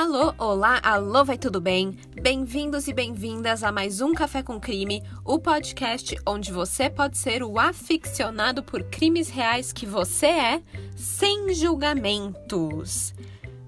Alô, olá, alô, vai tudo bem? Bem-vindos e bem-vindas a mais um Café com Crime, o podcast onde você pode ser o aficionado por crimes reais que você é, sem julgamentos.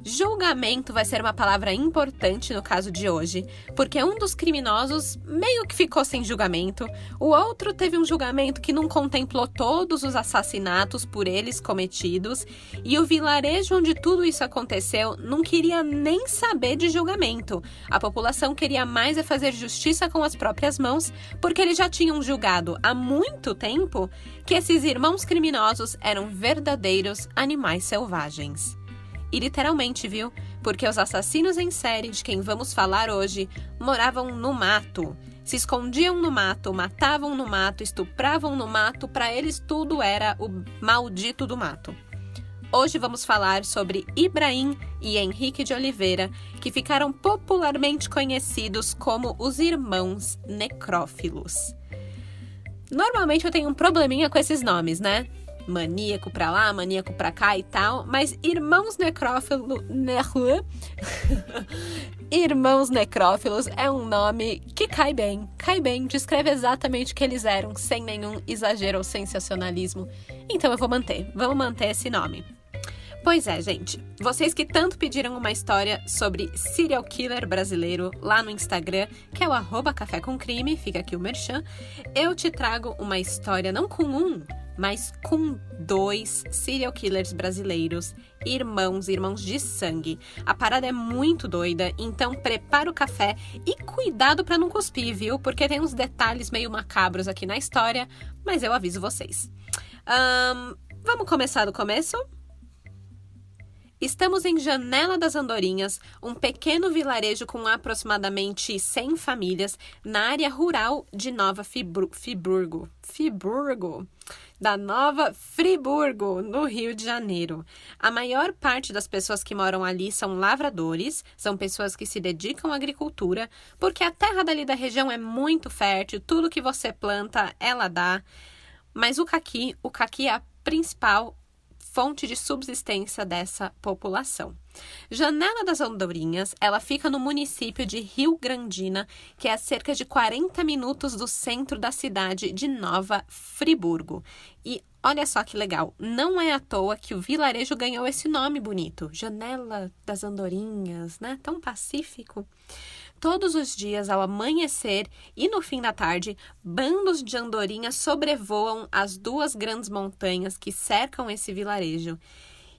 Julgamento vai ser uma palavra importante no caso de hoje, porque um dos criminosos meio que ficou sem julgamento, o outro teve um julgamento que não contemplou todos os assassinatos por eles cometidos, e o vilarejo onde tudo isso aconteceu não queria nem saber de julgamento. A população queria mais fazer justiça com as próprias mãos, porque eles já tinham julgado há muito tempo que esses irmãos criminosos eram verdadeiros animais selvagens. E literalmente, viu? Porque os assassinos em série de quem vamos falar hoje moravam no mato. Se escondiam no mato, matavam no mato, estupravam no mato, para eles tudo era o maldito do mato. Hoje vamos falar sobre Ibrahim e Henrique de Oliveira, que ficaram popularmente conhecidos como os irmãos necrófilos. Normalmente eu tenho um probleminha com esses nomes, né? Maníaco pra lá, maníaco pra cá e tal, mas irmãos necrófilos irmãos necrófilos é um nome que cai bem, descreve exatamente o que eles eram, sem nenhum exagero ou sensacionalismo. Então vamos manter esse nome. Pois é, gente, vocês que tanto pediram uma história sobre serial killer brasileiro lá no Instagram, que é o @café com crime, fica aqui o merchan, eu te trago uma história não com um, mas com 2 serial killers brasileiros, irmãos de sangue. A parada é muito doida, então prepara o café e cuidado pra não cuspir, viu? Porque tem uns detalhes meio macabros aqui na história, mas eu aviso vocês. Vamos começar do começo? Estamos em Janela das Andorinhas, um pequeno vilarejo com aproximadamente 100 famílias na área rural de Nova Friburgo, no Rio de Janeiro. A maior parte das pessoas que moram ali são lavradores, são pessoas que se dedicam à agricultura, porque a terra dali da região é muito fértil, tudo que você planta, ela dá. Mas o caqui é a principal fonte de subsistência dessa população. Janela das Andorinhas, ela fica no município de Rio Grandina, que é a cerca de 40 minutos do centro da cidade de Nova Friburgo. E olha só que legal, não é à toa que o vilarejo ganhou esse nome bonito, Janela das Andorinhas, né? Tão pacífico. Todos os dias, ao amanhecer e no fim da tarde, bandos de andorinhas sobrevoam as 2 grandes montanhas que cercam esse vilarejo.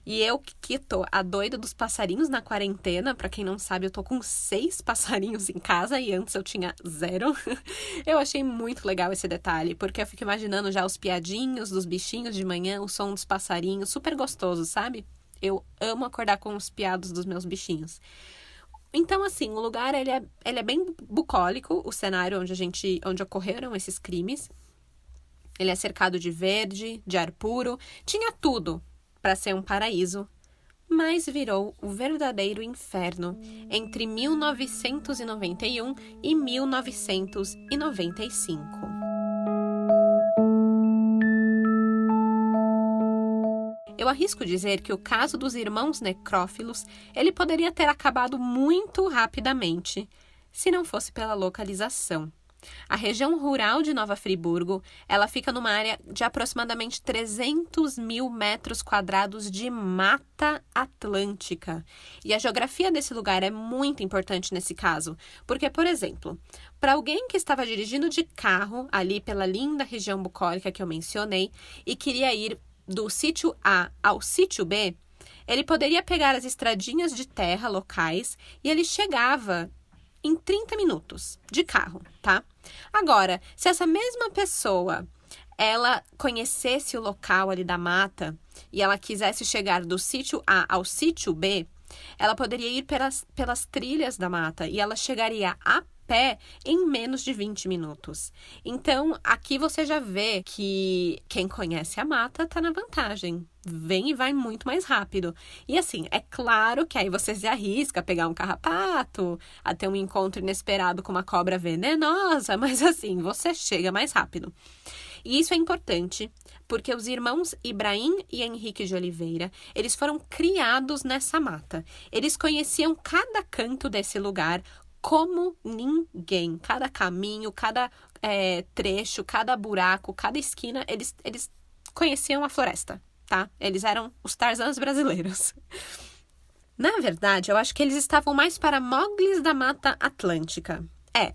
E eu que tô a doida dos passarinhos na quarentena, pra quem não sabe, eu tô com 6 passarinhos em casa e antes eu tinha 0. Eu achei muito legal esse detalhe, porque eu fico imaginando já os piadinhos dos bichinhos de manhã, o som dos passarinhos, super gostoso, sabe? Eu amo acordar com os piados dos meus bichinhos. Então, assim, o lugar ele é bem bucólico, o cenário onde ocorreram esses crimes. Ele é cercado de verde, de ar puro, tinha tudo para ser um paraíso, mas virou o verdadeiro inferno entre 1991 e 1995. Eu arrisco dizer que o caso dos irmãos necrófilos, ele poderia ter acabado muito rapidamente, se não fosse pela localização. A região rural de Nova Friburgo, ela fica numa área de aproximadamente 300 mil metros quadrados de Mata Atlântica. E a geografia desse lugar é muito importante nesse caso, porque, por exemplo, para alguém que estava dirigindo de carro ali pela linda região bucólica que eu mencionei e queria ir do sítio A ao sítio B, ele poderia pegar as estradinhas de terra locais e ele chegava em 30 minutos de carro, tá? Agora, se essa mesma pessoa, ela conhecesse o local ali da mata e ela quisesse chegar do sítio A ao sítio B, ela poderia ir pelas trilhas da mata e ela chegaria a pé em menos de 20 minutos. Então, aqui você já vê que quem conhece a mata tá na vantagem. Vem e vai muito mais rápido. E assim, é claro que aí você se arrisca a pegar um carrapato, a ter um encontro inesperado com uma cobra venenosa, mas assim, você chega mais rápido. E isso é importante, porque os irmãos Ibrahim e Henrique de Oliveira, eles foram criados nessa mata. Eles conheciam cada canto desse lugar como ninguém. Cada caminho, cada trecho, cada buraco, cada esquina, eles conheciam a floresta, tá? Eles eram os Tarzãs brasileiros. Na verdade, eu acho que eles estavam mais para Moglis da Mata Atlântica.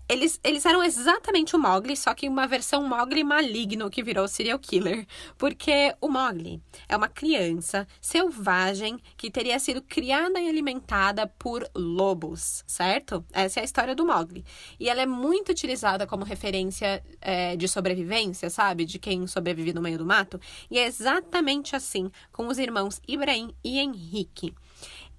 Eles eram exatamente o Mowgli, só que uma versão Mowgli maligno que virou serial killer. Porque o Mowgli é uma criança selvagem que teria sido criada e alimentada por lobos, certo? Essa é a história do Mowgli. E ela é muito utilizada como referência de sobrevivência, sabe? De quem sobrevive no meio do mato. E é exatamente assim com os irmãos Ibrahim e Henrique.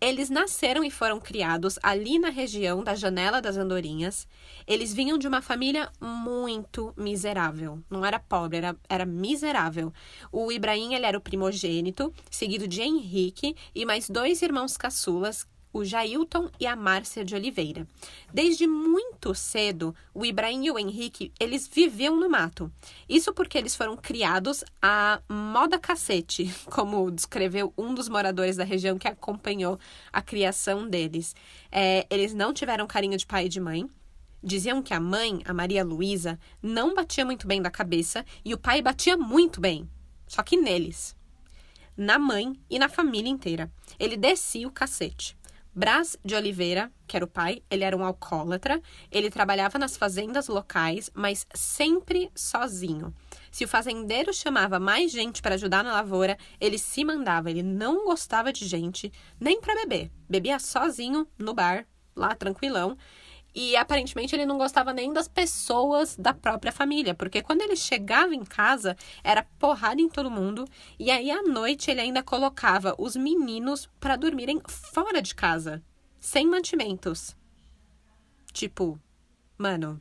Eles nasceram e foram criados ali na região da Janela das Andorinhas. Eles vinham de uma família muito miserável. Não era pobre, era miserável. O Ibrahim, ele era o primogênito, seguido de Henrique e mais 2 irmãos caçulas, o Jailton e a Márcia de Oliveira. Desde muito cedo, o Ibrahim e o Henrique, eles viviam no mato. Isso porque eles foram criados à moda cacete, como descreveu um dos moradores da região que acompanhou a criação deles. Eles não tiveram carinho de pai e de mãe. Diziam que a mãe, a Maria Luísa, não batia muito bem da cabeça e o pai batia muito bem, só que neles. Na mãe e na família inteira. Ele descia o cacete. Brás de Oliveira, que era o pai, ele era um alcoólatra, ele trabalhava nas fazendas locais, mas sempre sozinho. Se o fazendeiro chamava mais gente para ajudar na lavoura, ele se mandava, ele não gostava de gente, nem para beber. Bebia sozinho no bar, lá tranquilão, e aparentemente ele não gostava nem das pessoas da própria família, porque quando ele chegava em casa, era porrada em todo mundo, e aí à noite ele ainda colocava os meninos para dormirem fora de casa, sem mantimentos. Tipo, mano,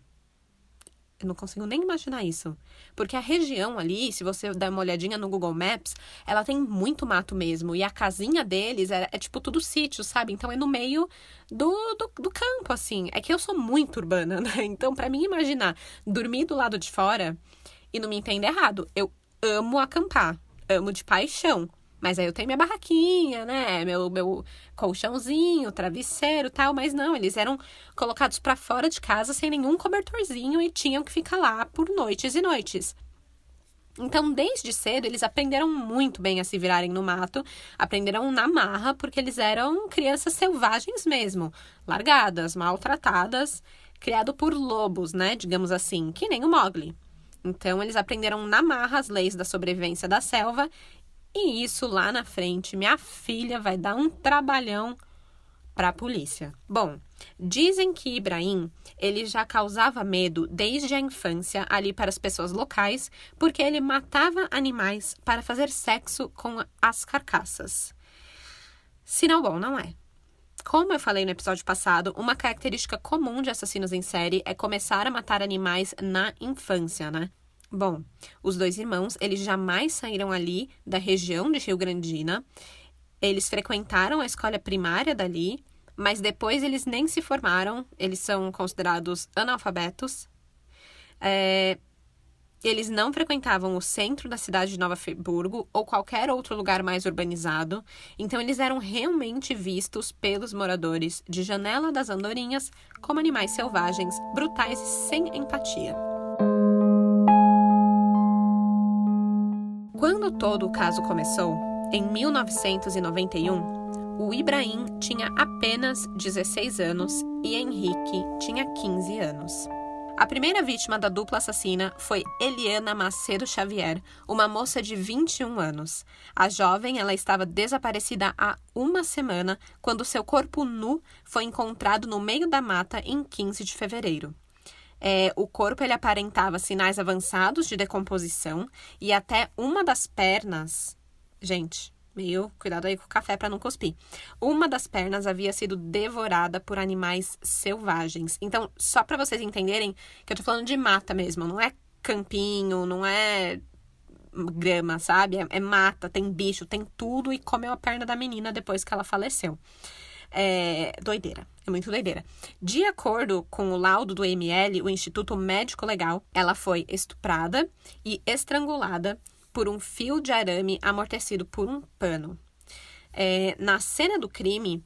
eu não consigo nem imaginar isso. Porque a região ali, se você der uma olhadinha no Google Maps, ela tem muito mato mesmo. E a casinha deles é tipo tudo sítio, sabe? Então é no meio do campo, assim. É que eu sou muito urbana, né? Então, pra mim imaginar dormir do lado de fora, e não me entenda errado, eu amo acampar. Amo de paixão. Mas aí eu tenho minha barraquinha, né? Meu colchãozinho, travesseiro e tal. Mas não, eles eram colocados pra fora de casa sem nenhum cobertorzinho e tinham que ficar lá por noites e noites. Então, desde cedo, eles aprenderam muito bem a se virarem no mato. Aprenderam na marra, porque eles eram crianças selvagens mesmo. Largadas, maltratadas, criado por lobos, né? Digamos assim, que nem o Mowgli. Então, eles aprenderam na marra as leis da sobrevivência da selva. E isso lá na frente, minha filha vai dar um trabalhão para a polícia. Bom, dizem que Ibrahim, ele já causava medo desde a infância ali para as pessoas locais, porque ele matava animais para fazer sexo com as carcaças. Sinal bom, não é? Como eu falei no episódio passado, uma característica comum de assassinos em série é começar a matar animais na infância, né? Bom, os 2 irmãos, eles jamais saíram ali da região de Rio Grandina. Eles frequentaram a escola primária dali, mas depois eles nem se formaram. Eles são considerados analfabetos. Eles não frequentavam o centro da cidade de Nova Friburgo ou qualquer outro lugar mais urbanizado. Então, eles eram realmente vistos pelos moradores de Janela das Andorinhas como animais selvagens, brutais e sem empatia. Quando todo o caso começou, em 1991, o Ibrahim tinha apenas 16 anos e Henrique tinha 15 anos. A primeira vítima da dupla assassina foi Eliana Macedo Xavier, uma moça de 21 anos. A jovem, ela estava desaparecida há uma semana, quando seu corpo nu foi encontrado no meio da mata em 15 de fevereiro. O corpo ele aparentava sinais avançados de decomposição e até uma das pernas... Gente, meio cuidado aí com o café para não cuspir. Uma das pernas havia sido devorada por animais selvagens. Então, só para vocês entenderem que eu tô falando de mata mesmo, não é campinho, não é grama, sabe? É mata, tem bicho, tem tudo e comeu a perna da menina depois que ela faleceu. Doideira. É muito doideira. De acordo com o laudo do IML, o Instituto Médico Legal, ela foi estuprada e estrangulada por um fio de arame amortecido por um pano. Na cena do crime,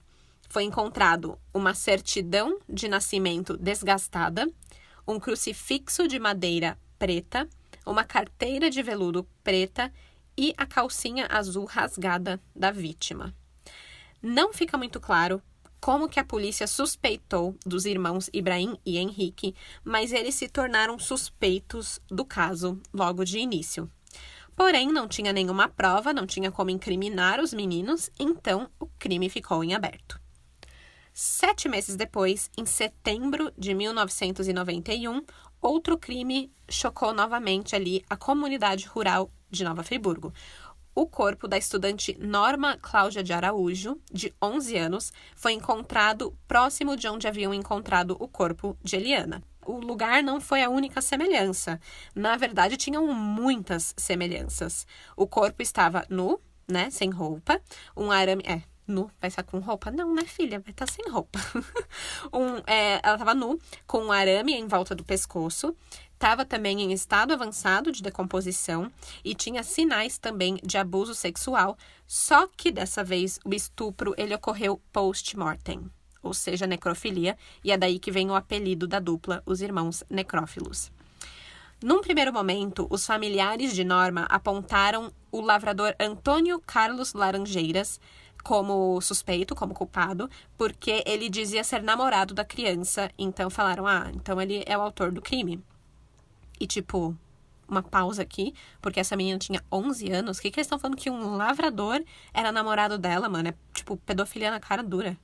foi encontrado uma certidão de nascimento desgastada, um crucifixo de madeira preta, uma carteira de veludo preta e a calcinha azul rasgada da vítima. Não fica muito claro como que a polícia suspeitou dos irmãos Ibrahim e Henrique, mas eles se tornaram suspeitos do caso logo de início. Porém, não tinha nenhuma prova, não tinha como incriminar os meninos, então o crime ficou em aberto. 7 meses depois, em setembro de 1991, outro crime chocou novamente ali a comunidade rural de Nova Friburgo. O corpo da estudante Norma Cláudia de Araújo, de 11 anos, foi encontrado próximo de onde haviam encontrado o corpo de Eliana. O lugar não foi a única semelhança. Na verdade, tinham muitas semelhanças. O corpo estava nu, né, sem roupa, um arame... Nu, vai estar com roupa? Não, né, filha? Vai estar sem roupa. Ela estava nu, com um arame em volta do pescoço. Estava também em estado avançado de decomposição e tinha sinais também de abuso sexual, só que dessa vez o estupro ele ocorreu post-mortem, ou seja, necrofilia, e é daí que vem o apelido da dupla, os irmãos necrófilos. Num primeiro momento, os familiares de Norma apontaram o lavrador Antônio Carlos Laranjeiras como suspeito, como culpado, porque ele dizia ser namorado da criança, então falaram, então ele é o autor do crime. E, tipo, uma pausa aqui, porque essa menina tinha 11 anos. O que eles estão falando que um lavrador era namorado dela, mano? É, tipo, pedofilia na cara dura.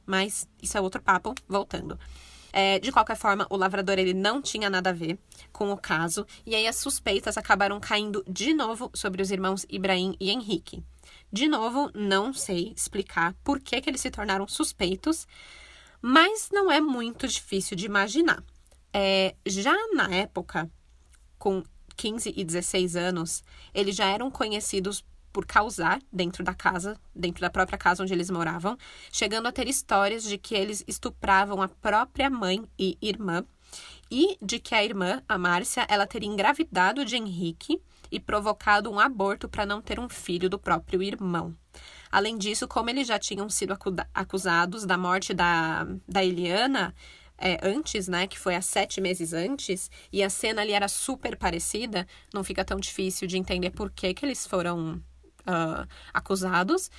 Mas isso é outro papo, voltando. De qualquer forma, o lavrador, ele não tinha nada a ver com o caso. E aí as suspeitas acabaram caindo de novo sobre os irmãos Ibrahim e Henrique. De novo, não sei explicar por que eles se tornaram suspeitos, mas não é muito difícil de imaginar. Já na época, com 15 e 16 anos, eles já eram conhecidos por causar dentro da casa, dentro da própria casa onde eles moravam, chegando a ter histórias de que eles estupravam a própria mãe e irmã, e de que a irmã, a Márcia, ela teria engravidado de Henrique e provocado um aborto para não ter um filho do próprio irmão. Além disso, como eles já tinham sido acusados da morte da Eliana, antes, né, que foi há 7 meses antes, e a cena ali era super parecida, não fica tão difícil de entender por que eles foram acusados,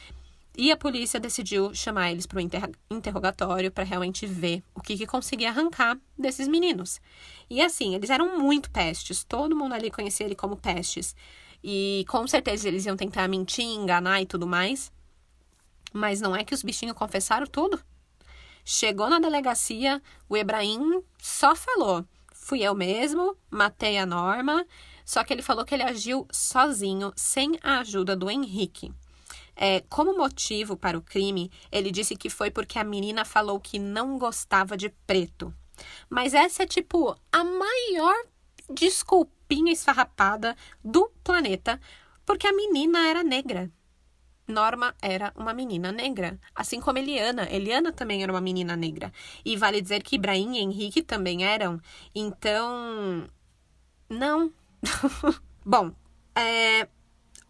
e a polícia decidiu chamar eles para o interrogatório para realmente ver o que conseguia arrancar desses meninos. E assim, eles eram muito pestes, todo mundo ali conhecia ele como pestes, e com certeza eles iam tentar mentir, enganar e tudo mais, mas não é que os bichinhos confessaram tudo? Chegou na delegacia, o Ibrahim só falou, fui eu mesmo, matei a Norma, só que ele falou que ele agiu sozinho, sem a ajuda do Henrique. Como motivo para o crime, ele disse que foi porque a menina falou que não gostava de preto. Mas essa é, tipo, a maior desculpinha esfarrapada do planeta, porque a menina era negra. Norma era uma menina negra, assim como Eliana. Eliana também era uma menina negra. E vale dizer que Ibrahim e Henrique também eram. Então, não. Bom,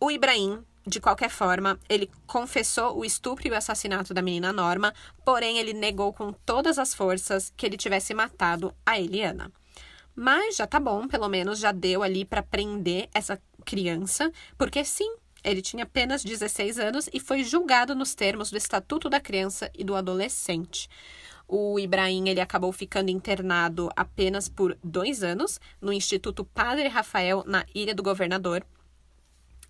o Ibrahim, de qualquer forma, ele confessou o estupro e o assassinato da menina Norma, porém ele negou com todas as forças que ele tivesse matado a Eliana. Mas já tá bom, pelo menos já deu ali para prender essa criança, porque sim, ele tinha apenas 16 anos e foi julgado nos termos do Estatuto da Criança e do Adolescente. O Ibrahim, ele acabou ficando internado apenas por 2 anos no Instituto Padre Rafael, na Ilha do Governador,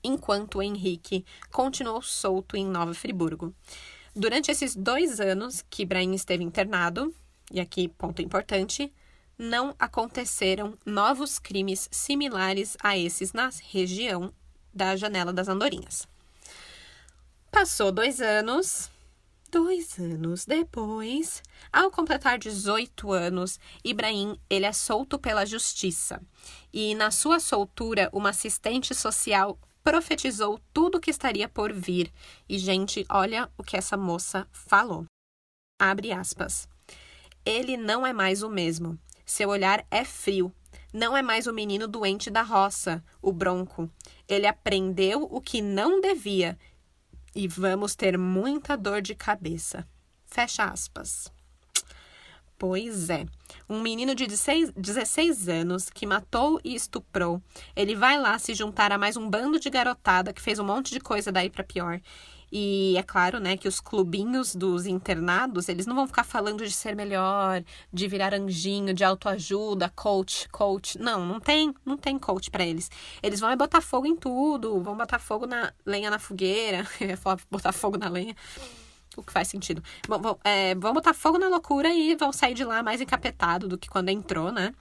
enquanto o Henrique continuou solto em Nova Friburgo. Durante esses 2 anos que Ibrahim esteve internado, e aqui ponto importante, não aconteceram novos crimes similares a esses na região da Janela das Andorinhas. Passou 2 anos. 2 anos depois, ao completar 18 anos, Ibrahim, ele é solto pela justiça. E na sua soltura, uma assistente social profetizou tudo o que estaria por vir. E, gente, olha o que essa moça falou. Abre aspas. Ele não é mais o mesmo. Seu olhar é frio. Não é mais o menino doente da roça, o Bronco. Ele aprendeu o que não devia. E vamos ter muita dor de cabeça. Fecha aspas. Pois é. Um menino de 16 anos que matou e estuprou. Ele vai lá se juntar a mais um bando de garotada que fez um monte de coisa daí pra pior. E é claro, né, que os clubinhos dos internados, eles não vão ficar falando de ser melhor, de virar anjinho, de autoajuda, coach. Não tem coach pra eles. Eles vão botar fogo em tudo, vão botar fogo na lenha na fogueira, botar fogo na lenha, o que faz sentido. Vão botar fogo na loucura e vão sair de lá mais encapetado do que quando entrou, né?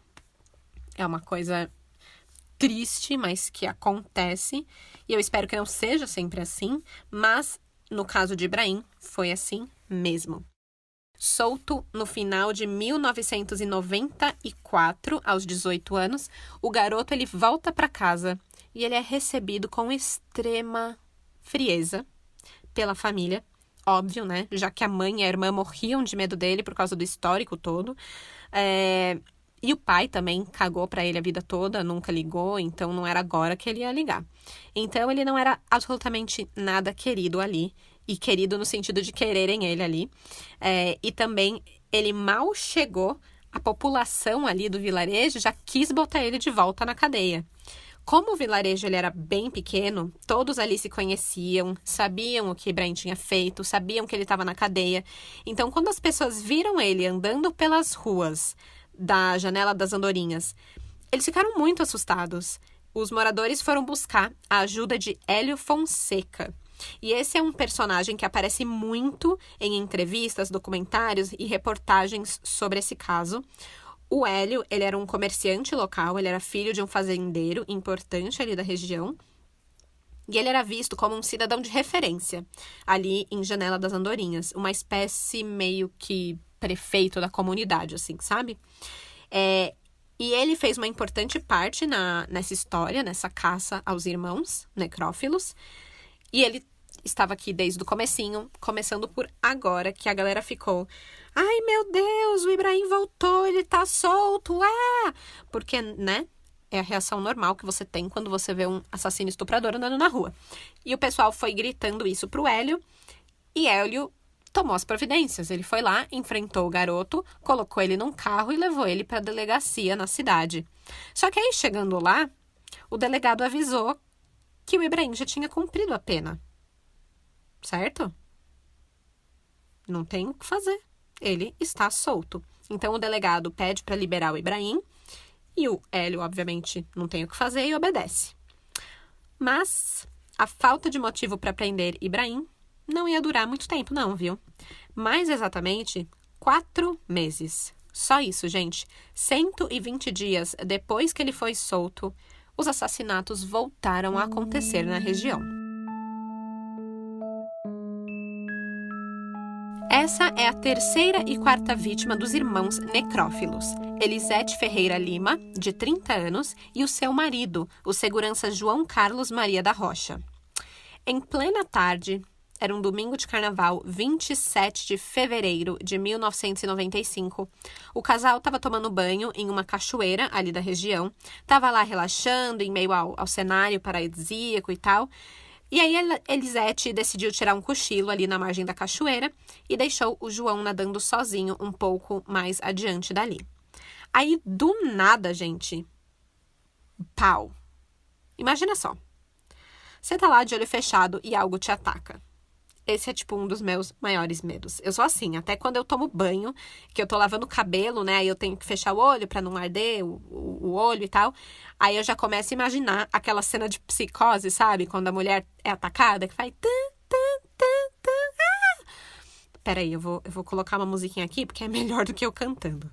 É uma coisa triste, mas que acontece. E eu espero que não seja sempre assim, mas no caso de Ibrahim, foi assim mesmo. Solto no final de 1994, aos 18 anos, o garoto ele volta para casa e ele é recebido com extrema frieza pela família. Óbvio, né? Já que a mãe e a irmã morriam de medo dele por causa do histórico todo. E o pai também cagou pra ele a vida toda, nunca ligou, então não era agora que ele ia ligar. Então ele não era absolutamente nada querido ali, e querido no sentido de quererem ele ali. E também ele mal chegou, a população ali do vilarejo já quis botar ele de volta na cadeia. Como o vilarejo ele era bem pequeno, todos ali se conheciam, sabiam o que Ibrahim tinha feito, sabiam que ele estava na cadeia. Então quando as pessoas viram ele andando pelas ruas da Janela das Andorinhas, eles ficaram muito assustados. Os moradores foram buscar a ajuda de Hélio Fonseca. E esse é um personagem que aparece muito em entrevistas, documentários e reportagens sobre esse caso. O Hélio, ele era um comerciante local, ele era filho de um fazendeiro importante ali da região. E ele era visto como um cidadão de referência ali em Janela das Andorinhas, uma espécie meio que prefeito da comunidade, assim, sabe? E ele fez uma importante parte nessa história, nessa caça aos irmãos necrófilos. E ele estava aqui desde o comecinho, começando por agora, que a galera ficou: ai, meu Deus, o Ibrahim voltou, ele tá solto, Porque, né? É a reação normal que você tem quando você vê um assassino estuprador andando na rua. E o pessoal foi gritando isso pro Hélio, e Hélio tomou as providências. Ele foi lá, enfrentou o garoto, colocou ele num carro e levou ele para a delegacia na cidade. Só que aí, chegando lá, o delegado avisou que o Ibrahim já tinha cumprido a pena. Certo? Não tem o que fazer. Ele está solto. Então, o delegado pede para liberar o Ibrahim e o Hélio, obviamente, não tem o que fazer e obedece. Mas a falta de motivo para prender Ibrahim não ia durar muito tempo, não, viu? Mais exatamente, 4 meses. Só isso, gente. 120 dias depois que ele foi solto, os assassinatos voltaram a acontecer na região. Essa é a terceira e quarta vítima dos irmãos necrófilos. Elisete Ferreira Lima, de 30 anos, e o seu marido, o segurança João Carlos Maria da Rocha. Em plena tarde, era um domingo de carnaval, 27 de fevereiro de 1995. O casal estava tomando banho em uma cachoeira ali da região. Estava lá relaxando em meio ao cenário paradisíaco e tal. E aí Elisete decidiu tirar um cochilo ali na margem da cachoeira e deixou o João nadando sozinho um pouco mais adiante dali. Aí, do nada, gente, pau. Imagina só. Você tá lá de olho fechado e algo te ataca. Esse é, tipo, um dos meus maiores medos. Eu sou assim, até quando eu tomo banho, que eu tô lavando o cabelo, né? Aí eu tenho que fechar o olho pra não arder o olho e tal. Aí eu já começo a imaginar aquela cena de Psicose, sabe? Quando a mulher é atacada, que faz... Peraí, eu vou colocar uma musiquinha aqui, porque é melhor do que eu cantando.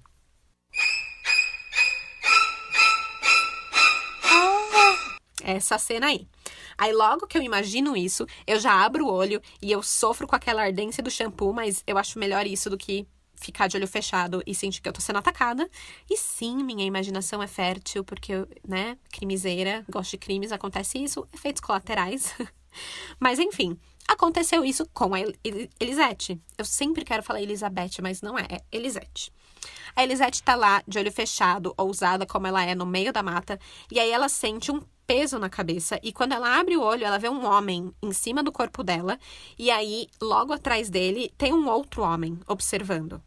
Essa cena aí. Aí logo que eu imagino isso, eu já abro o olho e eu sofro com aquela ardência do shampoo, mas eu acho melhor isso do que ficar de olho fechado e sentir que eu tô sendo atacada. E sim, minha imaginação é fértil, porque eu, né, crimiseira, gosto de crimes, acontece isso, efeitos colaterais. Mas enfim, Aconteceu isso com a Elisete. Eu sempre quero falar Elizabeth, mas não é Elisete. A Elisete tá lá, de olho fechado, ousada como ela é, no meio da mata. E aí ela sente um peso na cabeça. E quando ela abre o olho, ela vê um homem em cima do corpo dela. E aí, logo atrás dele, tem um outro homem observando.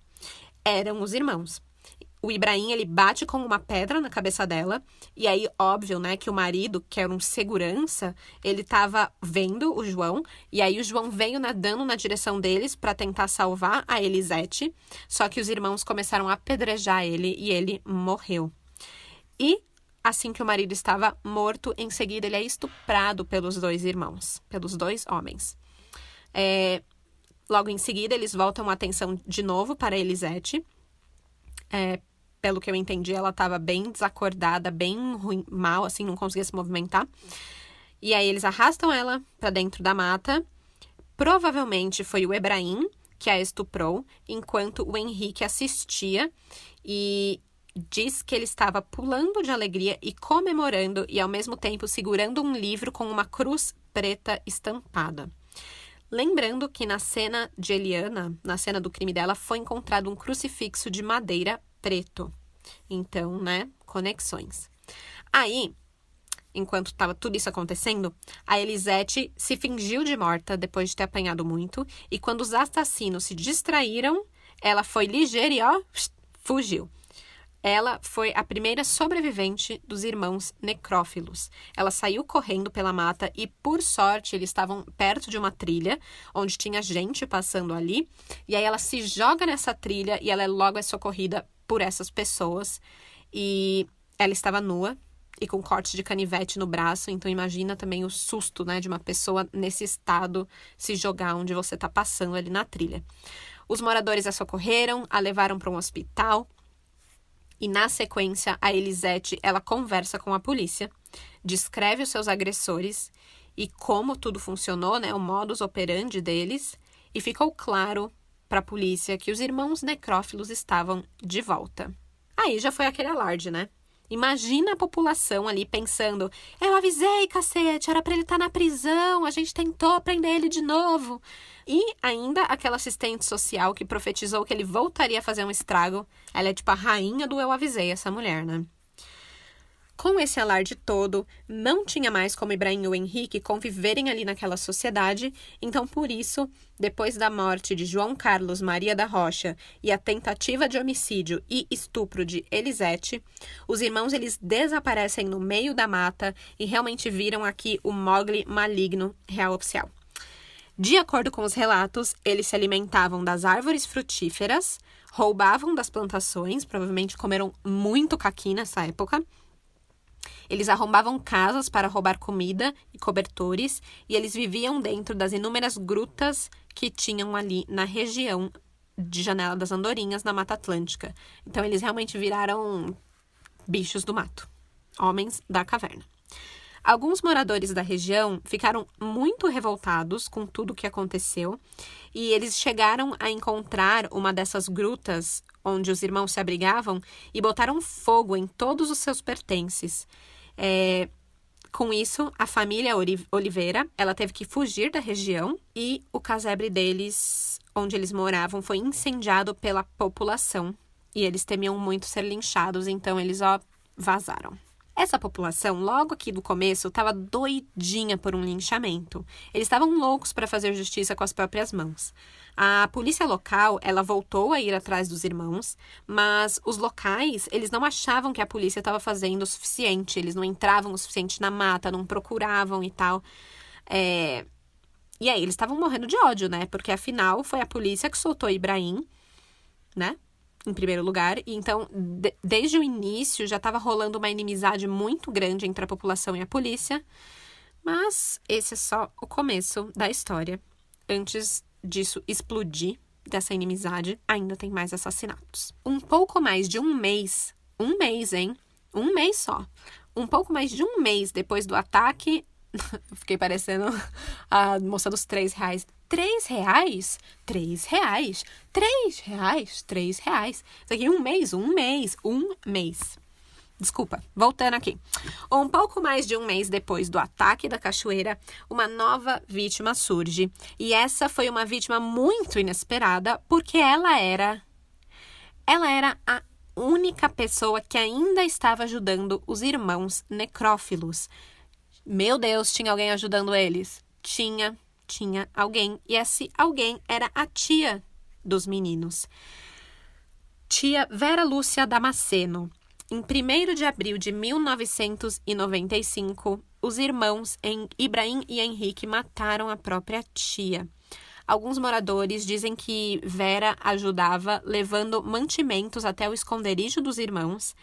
Eram os irmãos. O Ibrahim, ele bate com uma pedra na cabeça dela. E aí, óbvio, né, que o marido, que era um segurança, ele tava vendo o João. E aí, o João veio nadando na direção deles para tentar salvar a Elisete. Só que os irmãos começaram a apedrejar ele e ele morreu. E, assim que o marido estava morto, em seguida ele é estuprado pelos 2 irmãos, pelos 2 homens. Logo em seguida, eles voltam a atenção de novo para a Elisete. Pelo que eu entendi, ela estava bem desacordada, bem ruim, mal, assim, não conseguia se movimentar. E aí eles arrastam ela para dentro da mata. Provavelmente foi o Ibrahim que a estuprou, enquanto o Henrique assistia e diz que ele estava pulando de alegria e comemorando e ao mesmo tempo segurando um livro com uma cruz preta estampada. Lembrando que na cena de Eliana, na cena do crime dela, foi encontrado um crucifixo de madeira preto. Então, né, conexões. Aí, enquanto estava tudo isso acontecendo, a Elisete se fingiu de morta depois de ter apanhado muito. E quando os assassinos se distraíram, ela foi ligeira e, fugiu. Ela foi a primeira sobrevivente dos irmãos necrófilos. Ela saiu correndo pela mata e, por sorte, eles estavam perto de uma trilha, onde tinha gente passando ali. E aí ela se joga nessa trilha e ela logo é socorrida por essas pessoas. E ela estava nua e com corte de canivete no braço. Então imagina também o susto, né, de uma pessoa nesse estado se jogar onde você está passando ali na trilha. Os moradores a socorreram, a levaram para um hospital. E, na sequência, a Elisete, ela conversa com a polícia, descreve os seus agressores e como tudo funcionou, né, o modus operandi deles, e ficou claro para a polícia que os irmãos necrófilos estavam de volta. Aí já foi aquele alarde, né? Imagina a população ali pensando, eu avisei, cacete, era para ele estar na prisão, a gente tentou prender ele de novo. E ainda aquela assistente social que profetizou que ele voltaria a fazer um estrago. Ela é tipo a rainha do eu avisei, essa mulher, né? Com esse alarde todo, não tinha mais como Ibrahim e o Henrique conviverem ali naquela sociedade, então por isso, depois da morte de João Carlos Maria da Rocha e a tentativa de homicídio e estupro de Elisete, os irmãos eles desaparecem no meio da mata e realmente viram aqui o Mowgli maligno real oficial. De acordo com os relatos, eles se alimentavam das árvores frutíferas, roubavam das plantações, provavelmente comeram muito caqui nessa época. Eles arrombavam casas para roubar comida e cobertores e eles viviam dentro das inúmeras grutas que tinham ali na região de Janela das Andorinhas, na Mata Atlântica. Então, eles realmente viraram bichos do mato, homens da caverna. Alguns moradores da região ficaram muito revoltados com tudo o que aconteceu e eles chegaram a encontrar uma dessas grutas onde os irmãos se abrigavam e botaram fogo em todos os seus pertences. Com isso, a família Oliveira, ela teve que fugir da região e o casebre deles, onde eles moravam, foi incendiado pela população. E eles temiam muito ser linchados, então eles, vazaram. Essa população, logo aqui do começo, estava doidinha por um linchamento. Eles estavam loucos para fazer justiça com as próprias mãos. A polícia local, ela voltou a ir atrás dos irmãos, mas os locais, eles não achavam que a polícia estava fazendo o suficiente. Eles não entravam o suficiente na mata, não procuravam e tal. E aí, eles estavam morrendo de ódio, né? Porque, afinal, foi a polícia que soltou Ibrahim, né? Em primeiro lugar. E então, desde o início, já estava rolando uma inimizade muito grande entre a população e a polícia. Mas esse é só o começo da história. Antes disso explodir, dessa inimizade, ainda tem mais assassinatos. Um pouco mais de um mês, hein? Um mês só. Um pouco mais de um mês depois do ataque... Fiquei parecendo a moça dos R$3. R$3? R$3? R$3? R$3? Isso aqui um mês. Desculpa, voltando aqui. Um pouco mais de um mês depois do ataque da cachoeira, uma nova vítima surge. E essa foi uma vítima muito inesperada, porque ela era a única pessoa que ainda estava ajudando os irmãos necrófilos. Meu Deus, tinha alguém ajudando eles? Tinha alguém. E esse alguém era a tia dos meninos. Tia Vera Lúcia Damasceno. Em 1º de abril de 1995, os irmãos Ibrahim e Henrique mataram a própria tia. Alguns moradores dizem que Vera ajudava levando mantimentos até o esconderijo dos irmãos.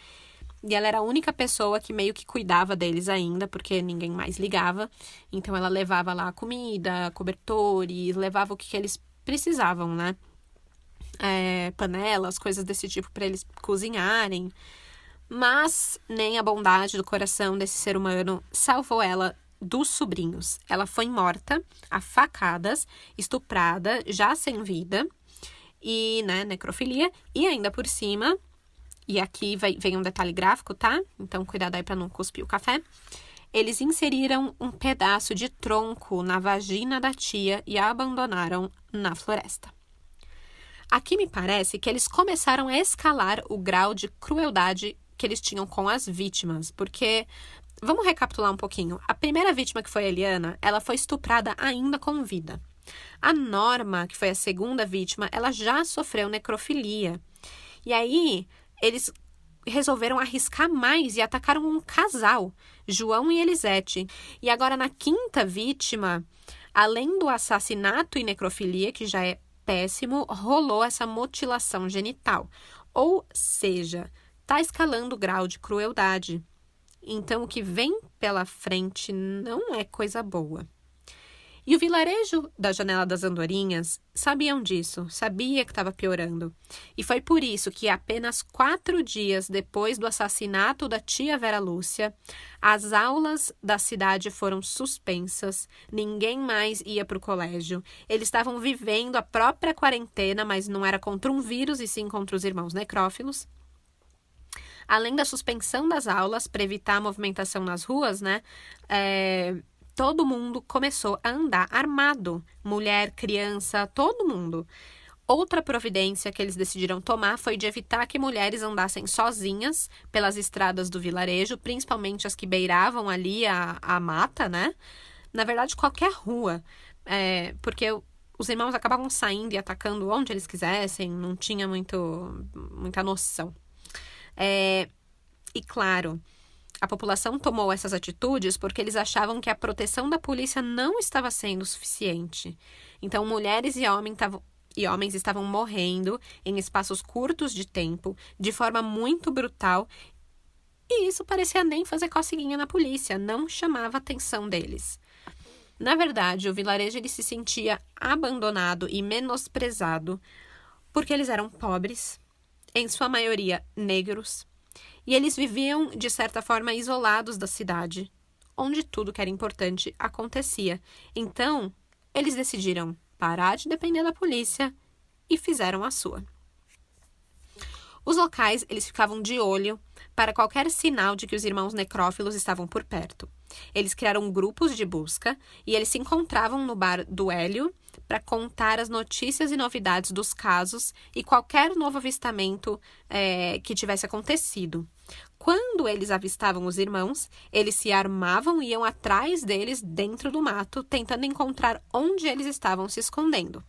E ela era a única pessoa que meio que cuidava deles ainda, porque ninguém mais ligava. Então ela levava lá comida, cobertores, levava o que eles precisavam, né? Panelas, coisas desse tipo para eles cozinharem. Mas nem a bondade do coração desse ser humano salvou ela dos sobrinhos. Ela foi morta a facadas, estuprada, já sem vida, e, né, necrofilia, e ainda por cima, e aqui vem um detalhe gráfico, tá? Então, cuidado aí para não cuspir o café. Eles inseriram um pedaço de tronco na vagina da tia e a abandonaram na floresta. Aqui me parece que eles começaram a escalar o grau de crueldade que eles tinham com as vítimas, porque, vamos recapitular um pouquinho. A primeira vítima, que foi a Eliana, ela foi estuprada ainda com vida. A Norma, que foi a segunda vítima, ela já sofreu necrofilia. E aí, eles resolveram arriscar mais e atacaram um casal, João e Elisete. E agora, na quinta vítima, além do assassinato e necrofilia, que já é péssimo, rolou essa mutilação genital. Ou seja, tá escalando o grau de crueldade. Então, o que vem pela frente não é coisa boa. E o vilarejo da Janela das Andorinhas sabiam disso, sabia que estava piorando. E foi por isso que apenas 4 dias depois do assassinato da tia Vera Lúcia, as aulas da cidade foram suspensas, ninguém mais ia para o colégio. Eles estavam vivendo a própria quarentena, mas não era contra um vírus e sim contra os irmãos necrófilos. Além da suspensão das aulas, para evitar a movimentação nas ruas, né? Todo mundo começou a andar armado. Mulher, criança, todo mundo. Outra providência que eles decidiram tomar foi de evitar que mulheres andassem sozinhas pelas estradas do vilarejo, principalmente as que beiravam ali a mata, né? Na verdade, qualquer rua. Porque os irmãos acabavam saindo e atacando onde eles quisessem, não tinha muita noção. E claro, a população tomou essas atitudes porque eles achavam que a proteção da polícia não estava sendo suficiente. Então, mulheres e homens estavam morrendo em espaços curtos de tempo, de forma muito brutal, e isso parecia nem fazer coceguinha na polícia, não chamava a atenção deles. Na verdade, o vilarejo ele se sentia abandonado e menosprezado porque eles eram pobres, em sua maioria negros, e eles viviam, de certa forma, isolados da cidade, onde tudo que era importante acontecia. Então, eles decidiram parar de depender da polícia e fizeram a sua. Os locais, eles ficavam de olho para qualquer sinal de que os irmãos necrófilos estavam por perto. Eles criaram grupos de busca e eles se encontravam no bar do Hélio para contar as notícias e novidades dos casos e qualquer novo avistamento que tivesse acontecido. Quando eles avistavam os irmãos, eles se armavam e iam atrás deles dentro do mato, tentando encontrar onde eles estavam se escondendo.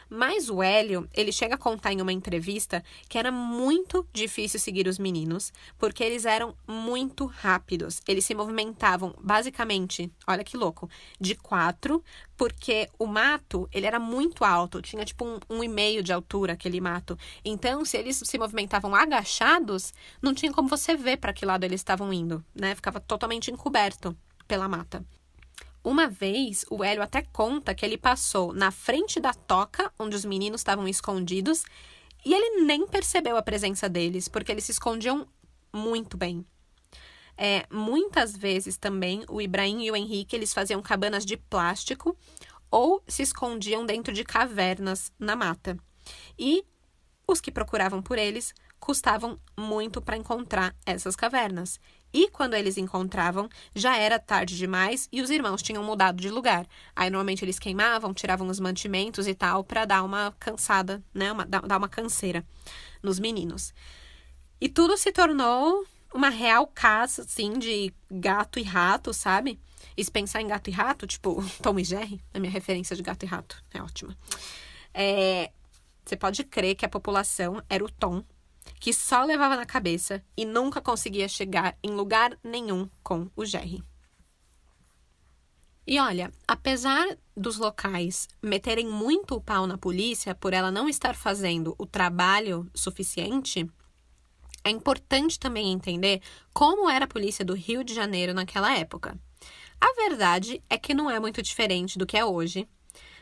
Mas o Hélio, ele chega a contar em uma entrevista que era muito difícil seguir os meninos, porque eles eram muito rápidos. Eles se movimentavam basicamente, olha que louco, de 4, porque o mato, ele era muito alto, tinha tipo 1,5 de altura aquele mato. Então, se eles se movimentavam agachados, não tinha como você ver para que lado eles estavam indo, né? Ficava totalmente encoberto pela mata. Uma vez, o Hélio até conta que ele passou na frente da toca, onde os meninos estavam escondidos, e ele nem percebeu a presença deles, porque eles se escondiam muito bem. Muitas vezes também, o Ibrahim e o Henrique, eles faziam cabanas de plástico ou se escondiam dentro de cavernas na mata. E os que procuravam por eles custavam muito para encontrar essas cavernas. E quando eles encontravam, já era tarde demais e os irmãos tinham mudado de lugar. Aí, normalmente, eles queimavam, tiravam os mantimentos e tal, para dar uma cansada, né? Dar uma canseira nos meninos. E tudo se tornou uma real caça, assim, de gato e rato, sabe? E se pensar em gato e rato, tipo Tom e Jerry, a minha referência de gato e rato é ótima. Você pode crer que a população era o Tom, que só levava na cabeça e nunca conseguia chegar em lugar nenhum com o Jerry. E olha, apesar dos locais meterem muito o pau na polícia por ela não estar fazendo o trabalho suficiente, é importante também entender como era a polícia do Rio de Janeiro naquela época. A verdade é que não é muito diferente do que é hoje.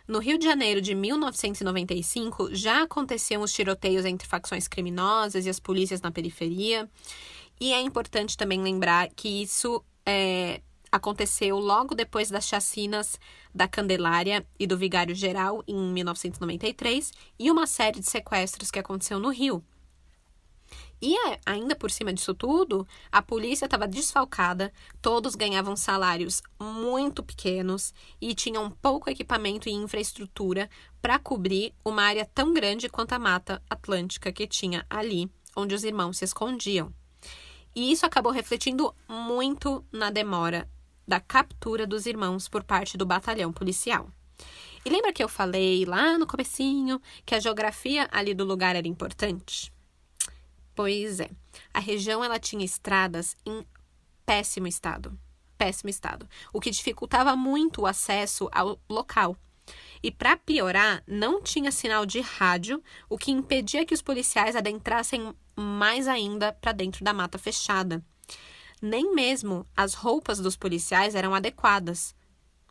No Rio de Janeiro de 1995, já aconteciam os tiroteios entre facções criminosas e as polícias na periferia. E é importante também lembrar que isso aconteceu logo depois das chacinas da Candelária e do Vigário Geral, em 1993, e uma série de sequestros que aconteceu no Rio. E ainda por cima disso tudo, a polícia estava desfalcada, todos ganhavam salários muito pequenos e tinham pouco equipamento e infraestrutura para cobrir uma área tão grande quanto a Mata Atlântica que tinha ali, onde os irmãos se escondiam. E isso acabou refletindo muito na demora da captura dos irmãos por parte do batalhão policial. E lembra que eu falei lá no comecinho que a geografia ali do lugar era importante? Pois é, a região ela tinha estradas em péssimo estado, o que dificultava muito o acesso ao local. E para piorar, não tinha sinal de rádio, o que impedia que os policiais adentrassem mais ainda para dentro da mata fechada. Nem mesmo as roupas dos policiais eram adequadas,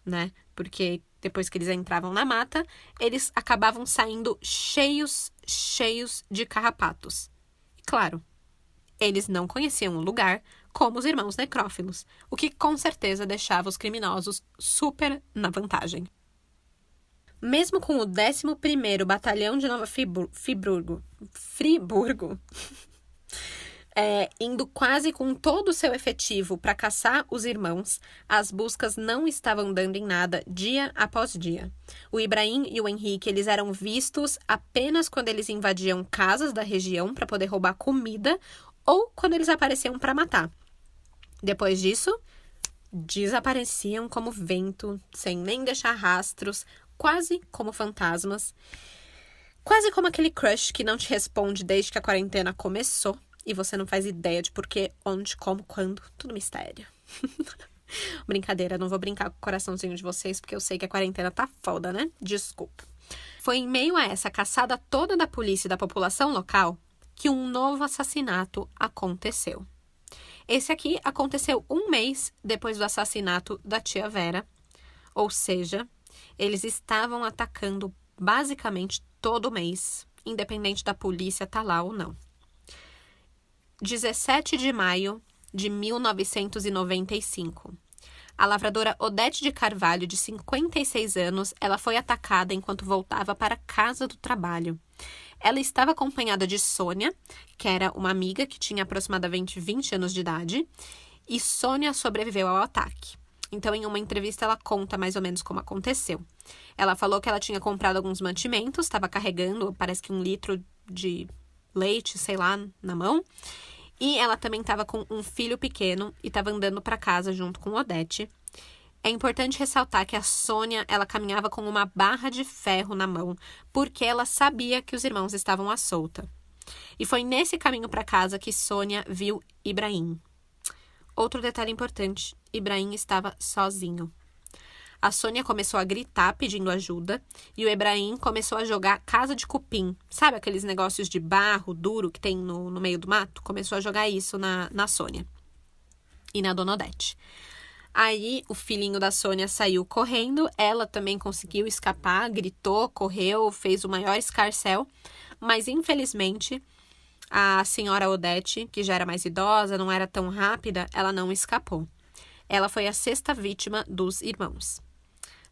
né? Porque depois que eles entravam na mata, eles acabavam saindo cheios de carrapatos. Claro, eles não conheciam o lugar como os irmãos necrófilos, o que com certeza deixava os criminosos super na vantagem. Mesmo com o 11º Batalhão de Nova Friburgo, indo quase com todo o seu efetivo para caçar os irmãos, as buscas não estavam dando em nada dia após dia. O Ibrahim e o Henrique, eles eram vistos apenas quando eles invadiam casas da região para poder roubar comida ou quando eles apareciam para matar. Depois disso, desapareciam como vento, sem nem deixar rastros, quase como fantasmas. Quase como aquele crush que não te responde desde que a quarentena começou. E você não faz ideia de porquê, onde, como, quando. Tudo mistério. Brincadeira, não vou brincar com o coraçãozinho de vocês, porque eu sei que a quarentena tá foda, né? Desculpa. Foi em meio a essa caçada toda da polícia e da população local que um novo assassinato aconteceu. Esse aqui aconteceu um mês depois do assassinato da tia Vera. Ou seja, eles estavam atacando basicamente todo mês, independente da polícia estar lá ou não. 17 de maio de 1995. A lavradora Odete de Carvalho, de 56 anos, ela foi atacada enquanto voltava para a casa do trabalho. Ela estava acompanhada de Sônia, que era uma amiga que tinha aproximadamente 20 anos de idade, e Sônia sobreviveu ao ataque. Então, em uma entrevista, ela conta mais ou menos como aconteceu. Ela falou que ela tinha comprado alguns mantimentos, estava carregando, parece que 1 litro de leite, sei lá, na mão. E ela também estava com um filho pequeno e estava andando para casa junto com Odete. É importante ressaltar que a Sônia, ela caminhava com uma barra de ferro na mão, porque ela sabia que os irmãos estavam à solta. E foi nesse caminho para casa que Sônia viu Ibrahim. Outro detalhe importante, Ibrahim estava sozinho. A Sônia começou a gritar pedindo ajuda e o Ibrahim começou a jogar casa de cupim. Sabe aqueles negócios de barro duro que tem no meio do mato? Começou a jogar isso na Sônia e na Dona Odete. Aí o filhinho da Sônia saiu correndo, ela também conseguiu escapar, gritou, correu, fez o maior escarcéu, mas infelizmente a senhora Odete, que já era mais idosa, não era tão rápida, ela não escapou. Ela foi a 6ª vítima dos irmãos.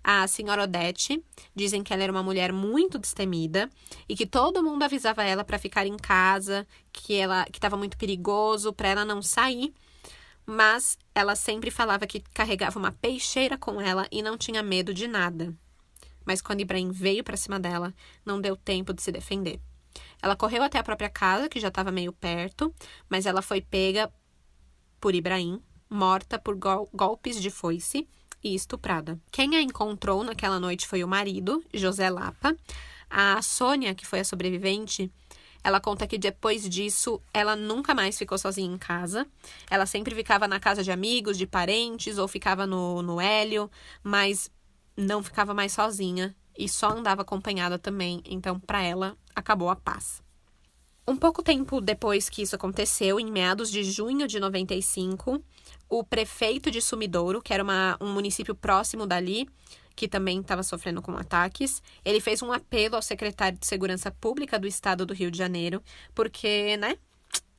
A senhora Odete, dizem que ela era uma mulher muito destemida e que todo mundo avisava ela para ficar em casa, que estava muito perigoso, para ela não sair. Mas ela sempre falava que carregava uma peixeira com ela e não tinha medo de nada. Mas quando Ibrahim veio para cima dela, não deu tempo de se defender. Ela correu até a própria casa, que já estava meio perto, mas ela foi pega por Ibrahim, morta por golpes de foice e estuprada. Quem a encontrou naquela noite foi o marido, José Lapa. A Sônia, que foi a sobrevivente, ela conta que depois disso, ela nunca mais ficou sozinha em casa. Ela sempre ficava na casa de amigos, de parentes, ou ficava no Hélio, mas não ficava mais sozinha e só andava acompanhada também. Então, para ela, acabou a paz. Um pouco tempo depois que isso aconteceu, em meados de junho de 95, o prefeito de Sumidouro, que era um município próximo dali, que também estava sofrendo com ataques, ele fez um apelo ao secretário de Segurança Pública do estado do Rio de Janeiro, porque,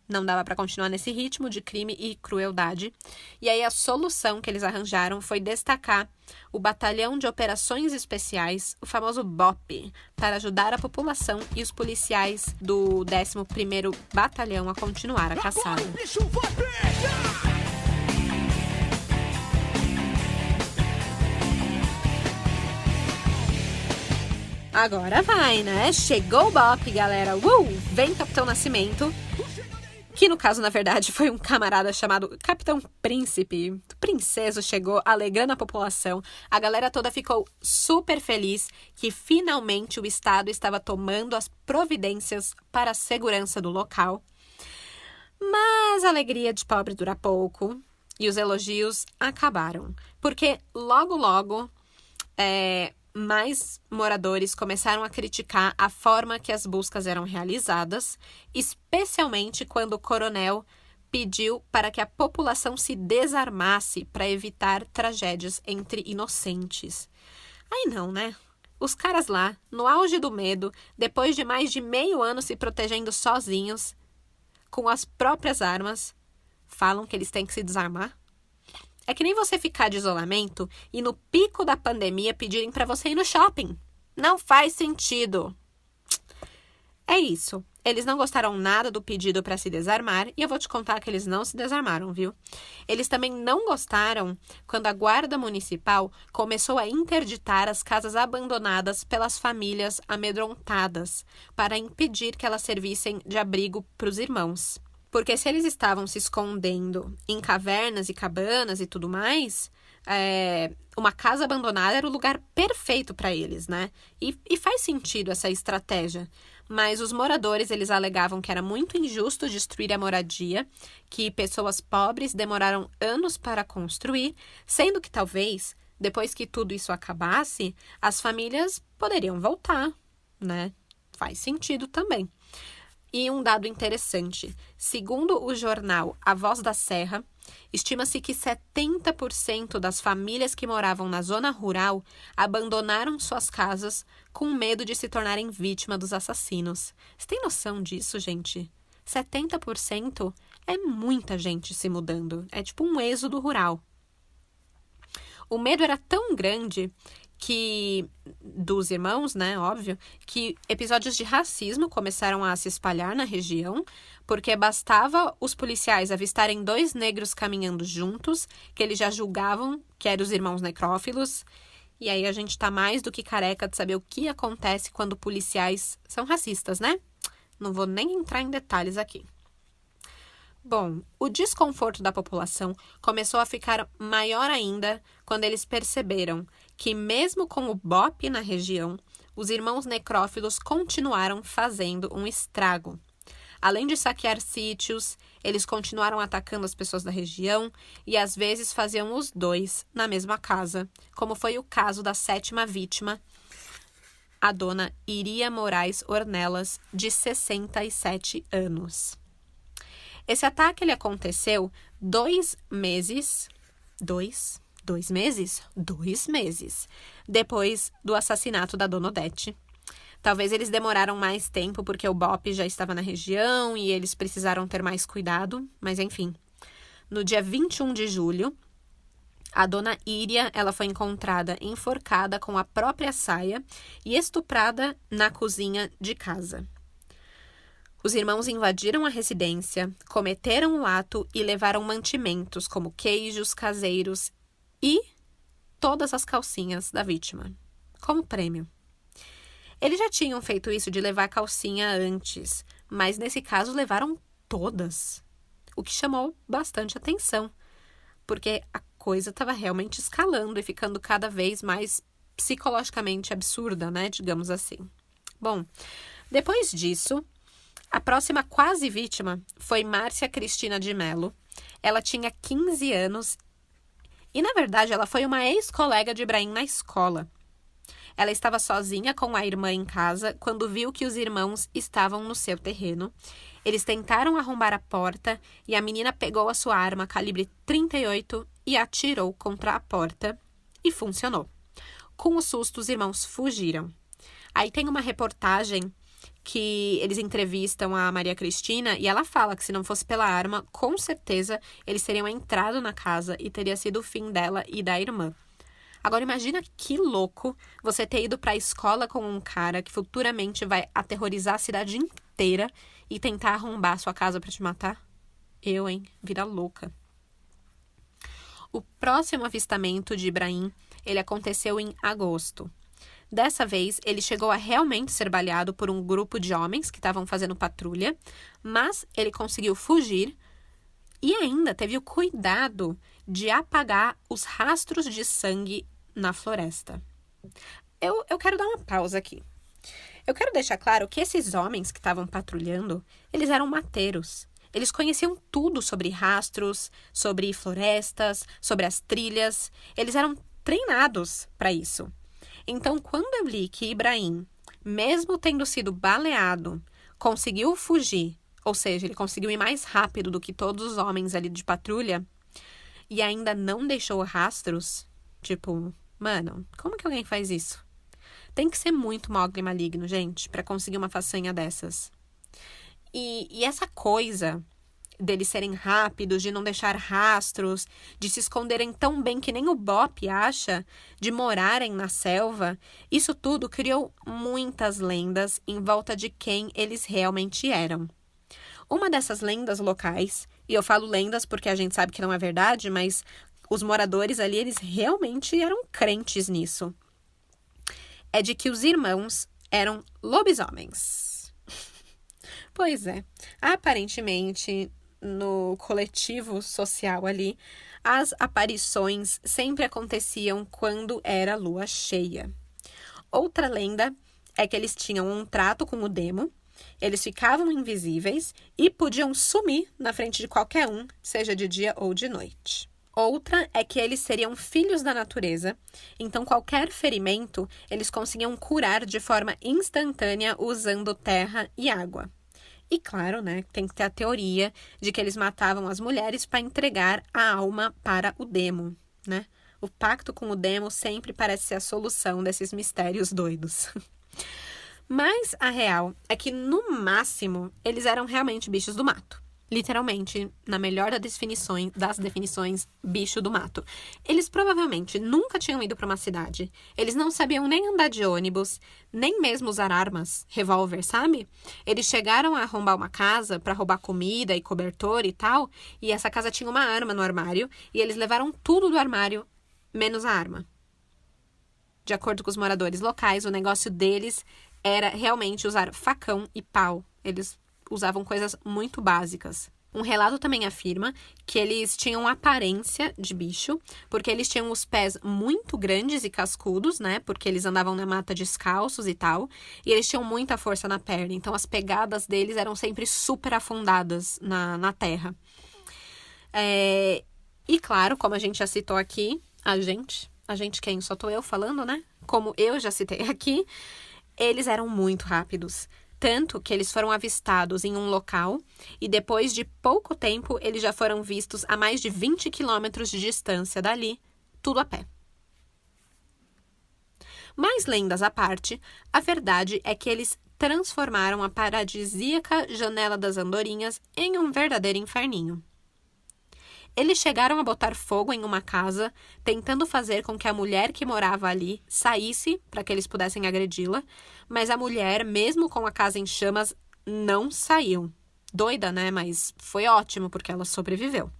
não dava para continuar nesse ritmo de crime e crueldade. E aí a solução que eles arranjaram foi destacar o Batalhão de Operações Especiais, o famoso BOP, para ajudar a população e os policiais do 11º Batalhão a continuar a caçada. Agora vai, né? Chegou o BOP, galera. Vem Capitão Nascimento. Que no caso, na verdade, foi um camarada chamado Capitão Príncipe. O princeso chegou alegrando a população. A galera toda ficou super feliz que finalmente o Estado estava tomando as providências para a segurança do local. Mas a alegria de pobre dura pouco e os elogios acabaram. Porque logo, mais moradores começaram a criticar a forma que as buscas eram realizadas, especialmente quando o coronel pediu para que a população se desarmasse para evitar tragédias entre inocentes. Aí não, né? Os caras lá, no auge do medo, depois de mais de meio ano se protegendo sozinhos, com as próprias armas, falam que eles têm que se desarmar? É que nem você ficar de isolamento e no pico da pandemia pedirem para você ir no shopping. Não faz sentido. É isso. Eles não gostaram nada do pedido para se desarmar e eu vou te contar que eles não se desarmaram, viu? Eles também não gostaram quando a guarda municipal começou a interditar as casas abandonadas pelas famílias amedrontadas para impedir que elas servissem de abrigo para os irmãos. Porque se eles estavam se escondendo em cavernas e cabanas e tudo mais, uma casa abandonada era o lugar perfeito para eles, né? E faz sentido essa estratégia. Mas os moradores, eles alegavam que era muito injusto destruir a moradia, que pessoas pobres demoraram anos para construir, sendo que talvez, depois que tudo isso acabasse, as famílias poderiam voltar, né? Faz sentido também. E um dado interessante, segundo o jornal A Voz da Serra, estima-se que 70% das famílias que moravam na zona rural abandonaram suas casas com medo de se tornarem vítima dos assassinos. Você tem noção disso, gente? 70% é muita gente se mudando. É tipo um êxodo rural. O medo era tão grande que dos irmãos, né, óbvio, que episódios de racismo começaram a se espalhar na região, porque bastava os policiais avistarem 2 negros caminhando juntos, que eles já julgavam que eram os irmãos necrófilos, e aí a gente tá mais do que careca de saber o que acontece quando policiais são racistas, né? Não vou nem entrar em detalhes aqui. Bom, o desconforto da população começou a ficar maior ainda quando eles perceberam que, mesmo com o BOP na região, os irmãos necrófilos continuaram fazendo um estrago. Além de saquear sítios, eles continuaram atacando as pessoas da região e às vezes faziam os 2 na mesma casa, como foi o caso da 7ª vítima, a dona Iria Moraes Ornelas, de 67 anos. Esse ataque ele aconteceu 2 meses depois do assassinato da Dona Odete. Talvez eles demoraram mais tempo porque o BOP já estava na região e eles precisaram ter mais cuidado, mas enfim. No dia 21 de julho, A dona Íria, ela foi encontrada enforcada com a própria saia e estuprada na cozinha de casa. Os irmãos invadiram a residência, cometeram o ato e levaram mantimentos como queijos caseiros e todas as calcinhas da vítima, como prêmio. Eles já tinham feito isso de levar calcinha antes, mas nesse caso levaram todas, o que chamou bastante atenção, porque a coisa estava realmente escalando e ficando cada vez mais psicologicamente absurda, né? Digamos assim. Bom, depois disso, a próxima quase vítima foi Márcia Cristina de Mello. Ela tinha 15 anos e, na verdade, ela foi uma ex-colega de Ibrahim na escola. Ela estava sozinha com a irmã em casa quando viu que os irmãos estavam no seu terreno. Eles tentaram arrombar a porta e a menina pegou a sua arma calibre 38 e atirou contra a porta e funcionou. Com o susto, os irmãos fugiram. Aí tem uma reportagem que eles entrevistam a Maria Cristina e ela fala que se não fosse pela arma, com certeza eles teriam entrado na casa e teria sido o fim dela e da irmã. Agora imagina que louco você ter ido para a escola com um cara que futuramente vai aterrorizar a cidade inteira e tentar arrombar a sua casa para te matar. Eu, hein? Vira louca. O próximo avistamento de Ibrahim, ele aconteceu em agosto. Dessa vez, ele chegou a realmente ser baleado por um grupo de homens que estavam fazendo patrulha, mas ele conseguiu fugir e ainda teve o cuidado de apagar os rastros de sangue na floresta. Eu quero dar uma pausa aqui. Eu quero deixar claro que esses homens que estavam patrulhando, eles eram mateiros. Eles conheciam tudo sobre rastros, sobre florestas, sobre as trilhas. Eles eram treinados para isso. Então, quando eu li que Ibrahim, mesmo tendo sido baleado, conseguiu fugir, ou seja, ele conseguiu ir mais rápido do que todos os homens ali de patrulha, e ainda não deixou rastros, tipo, mano, como que alguém faz isso? Tem que ser muito mogre e maligno, gente, para conseguir uma façanha dessas. E essa coisa deles serem rápidos, de não deixar rastros, de se esconderem tão bem que nem o Bop acha, de morarem na selva, isso tudo criou muitas lendas em volta de quem eles realmente eram. Uma dessas lendas locais, e eu falo lendas porque a gente sabe que não é verdade, mas os moradores ali, eles realmente eram crentes nisso, é de que os irmãos eram lobisomens. Pois é, aparentemente, no coletivo social ali, as aparições sempre aconteciam quando era lua cheia. Outra lenda é que eles tinham um trato com o demo, eles ficavam invisíveis e podiam sumir na frente de qualquer um, seja de dia ou de noite. Outra é que eles seriam filhos da natureza, então qualquer ferimento eles conseguiam curar de forma instantânea usando terra e água. E claro, né, tem que ter a teoria de que eles matavam as mulheres para entregar a alma para o demo, né? O pacto com o demo sempre parece ser a solução desses mistérios doidos. Mas a real é que, no máximo, eles eram realmente bichos do mato. Literalmente, na melhor das definições, bicho do mato. Eles provavelmente nunca tinham ido para uma cidade. Eles não sabiam nem andar de ônibus, nem mesmo usar armas, revólver, sabe? Eles chegaram a arrombar uma casa para roubar comida e cobertor e tal, e essa casa tinha uma arma no armário, e eles levaram tudo do armário, menos a arma. De acordo com os moradores locais, o negócio deles era realmente usar facão e pau. Eles usavam coisas muito básicas. Um relato também afirma que eles tinham aparência de bicho, porque eles tinham os pés muito grandes e cascudos, né? Porque eles andavam na mata descalços e tal. E eles tinham muita força na perna, então as pegadas deles eram sempre super afundadas na terra. E claro, como a gente já citou aqui, a gente quem? Só tô eu falando, né? Como eu já citei aqui, eles eram muito rápidos. Tanto que eles foram avistados em um local e depois de pouco tempo eles já foram vistos a mais de 20 quilômetros de distância dali, tudo a pé. Mais lendas à parte, a verdade é que eles transformaram a paradisíaca Janela das Andorinhas em um verdadeiro inferninho. Eles chegaram a botar fogo em uma casa, tentando fazer com que a mulher que morava ali saísse para que eles pudessem agredi-la, mas a mulher, mesmo com a casa em chamas, não saiu. Doida, né? Mas foi ótimo porque ela sobreviveu.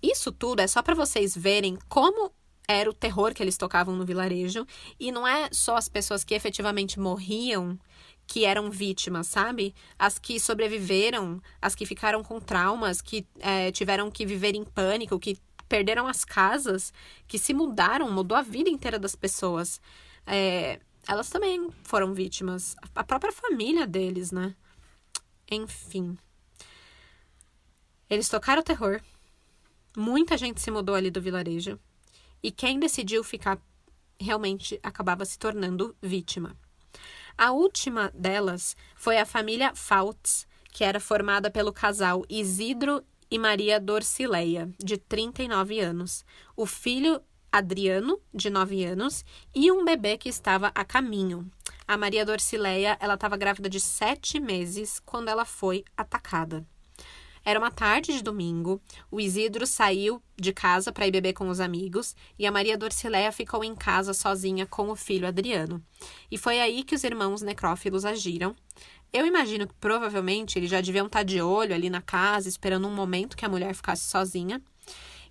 Isso tudo é só para vocês verem como era o terror que eles tocavam no vilarejo, e não é só as pessoas que efetivamente morriam que eram vítimas, sabe? As que sobreviveram, as que ficaram com traumas, que tiveram que viver em pânico, que perderam as casas, que se mudaram, mudou a vida inteira das pessoas. Elas também foram vítimas. A própria família deles, né? Enfim. Eles tocaram o terror. Muita gente se mudou ali do vilarejo. E quem decidiu ficar realmente acabava se tornando vítima. A última delas foi a família Fautz, que era formada pelo casal Isidro e Maria Dorcileia, de 39 anos, o filho Adriano, de 9 anos, e um bebê que estava a caminho. A Maria Dorcileia, ela estava grávida de 7 meses quando ela foi atacada. Era uma tarde de domingo, o Isidro saiu de casa para ir beber com os amigos e a Maria Dorcileia ficou em casa sozinha com o filho Adriano. E foi aí que os irmãos necrófilos agiram. Eu imagino que provavelmente eles já deviam estar de olho ali na casa, esperando um momento que a mulher ficasse sozinha.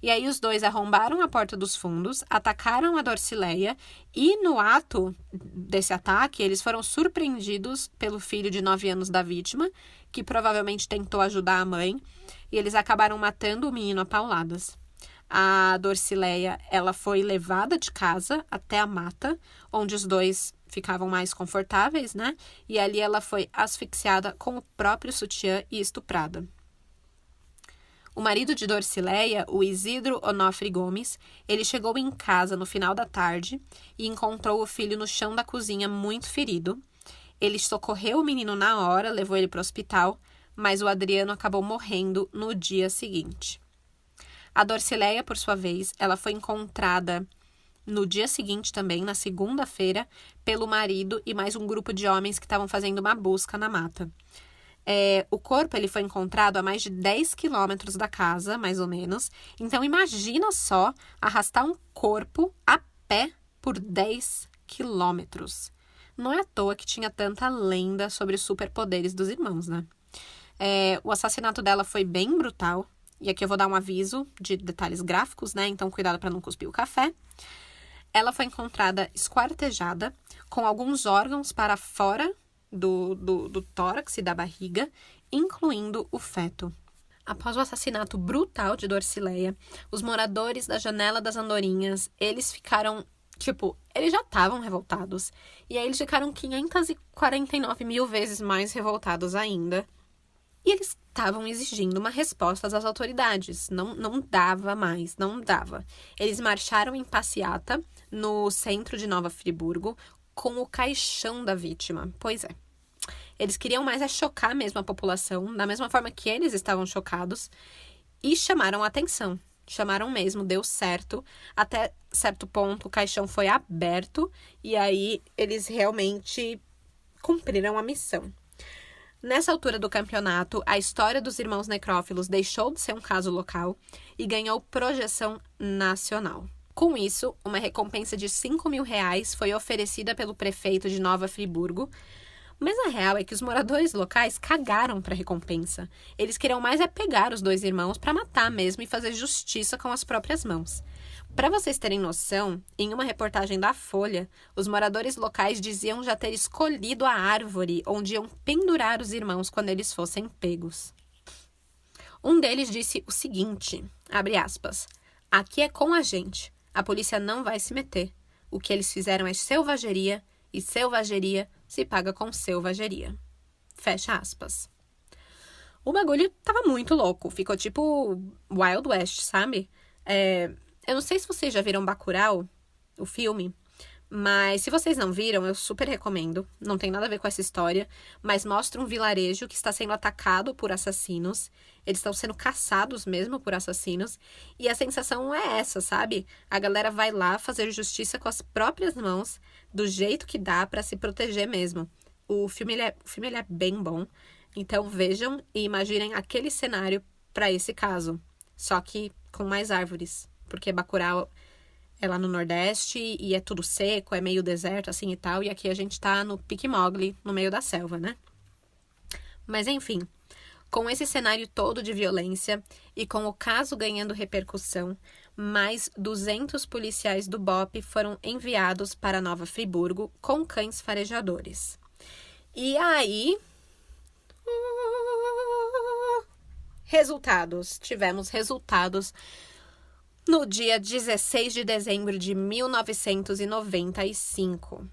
E aí os dois arrombaram a porta dos fundos, atacaram a Dorcileia e no ato desse ataque eles foram surpreendidos pelo filho de 9 anos da vítima, que provavelmente tentou ajudar a mãe, e eles acabaram matando o menino a pauladas. A Dorcileia, ela foi levada de casa até a mata, onde os dois ficavam mais confortáveis, né? E ali ela foi asfixiada com o próprio sutiã e estuprada. O marido de Dorcileia, o Isidro Onofre Gomes, ele chegou em casa no final da tarde e encontrou o filho no chão da cozinha muito ferido. Ele socorreu o menino na hora, levou ele para o hospital, mas o Adriano acabou morrendo no dia seguinte. A Dorcileia, por sua vez, ela foi encontrada no dia seguinte também, na segunda-feira, pelo marido e mais um grupo de homens que estavam fazendo uma busca na mata. O corpo ele foi encontrado a mais de 10 quilômetros da casa, mais ou menos. Então, imagina só arrastar um corpo a pé por 10 quilômetros. Não é à toa que tinha tanta lenda sobre os superpoderes dos irmãos, né? O assassinato dela foi bem brutal. E aqui eu vou dar um aviso de detalhes gráficos, né? Então, cuidado para não cuspir o café. Ela foi encontrada esquartejada, com alguns órgãos para fora do tórax e da barriga, incluindo o feto. Após o assassinato brutal de Dorcileia, os moradores da Janela das Andorinhas, eles ficaram, eles já estavam revoltados. E aí eles ficaram 549 mil vezes mais revoltados ainda. E eles estavam exigindo uma resposta das autoridades. Não dava mais, não dava. Eles marcharam em passeata no centro de Nova Friburgo com o caixão da vítima. Pois é. Eles queriam mais chocar mesmo a população, da mesma forma que eles estavam chocados, e chamaram a atenção. Chamaram mesmo, deu certo. Até certo ponto, o caixão foi aberto, e aí eles realmente cumpriram a missão. Nessa altura do campeonato, a história dos irmãos necrófilos deixou de ser um caso local e ganhou projeção nacional. Com isso, uma recompensa de R$5.000 foi oferecida pelo prefeito de Nova Friburgo, mas a real é que os moradores locais cagaram para a recompensa. Eles queriam mais pegar os dois irmãos para matar mesmo e fazer justiça com as próprias mãos. Para vocês terem noção, em uma reportagem da Folha, os moradores locais diziam já ter escolhido a árvore onde iam pendurar os irmãos quando eles fossem pegos. Um deles disse o seguinte, abre aspas, "Aqui é com a gente. A polícia não vai se meter. O que eles fizeram é selvageria, e selvageria se paga com selvageria." Fecha aspas. O bagulho tava muito louco. Ficou tipo Wild West, sabe? Eu não sei se vocês já viram Bacurau, o filme, mas se vocês não viram, eu super recomendo. Não tem nada a ver com essa história, mas mostra um vilarejo que está sendo atacado por assassinos. Eles estão sendo caçados mesmo por assassinos. E a sensação é essa, sabe? A galera vai lá fazer justiça com as próprias mãos, do jeito que dá para se proteger mesmo. O filme ele é bem bom. Então vejam e imaginem aquele cenário para esse caso, só que com mais árvores, porque Bacurau é lá no Nordeste e é tudo seco, é meio deserto assim e tal, e aqui a gente tá no Pique Mowgli, no meio da selva, né? Mas enfim, com esse cenário todo de violência e com o caso ganhando repercussão, mais 200 policiais do BOPE foram enviados para Nova Friburgo com cães farejadores. E aí... Tivemos resultados no dia 16 de dezembro de 1995.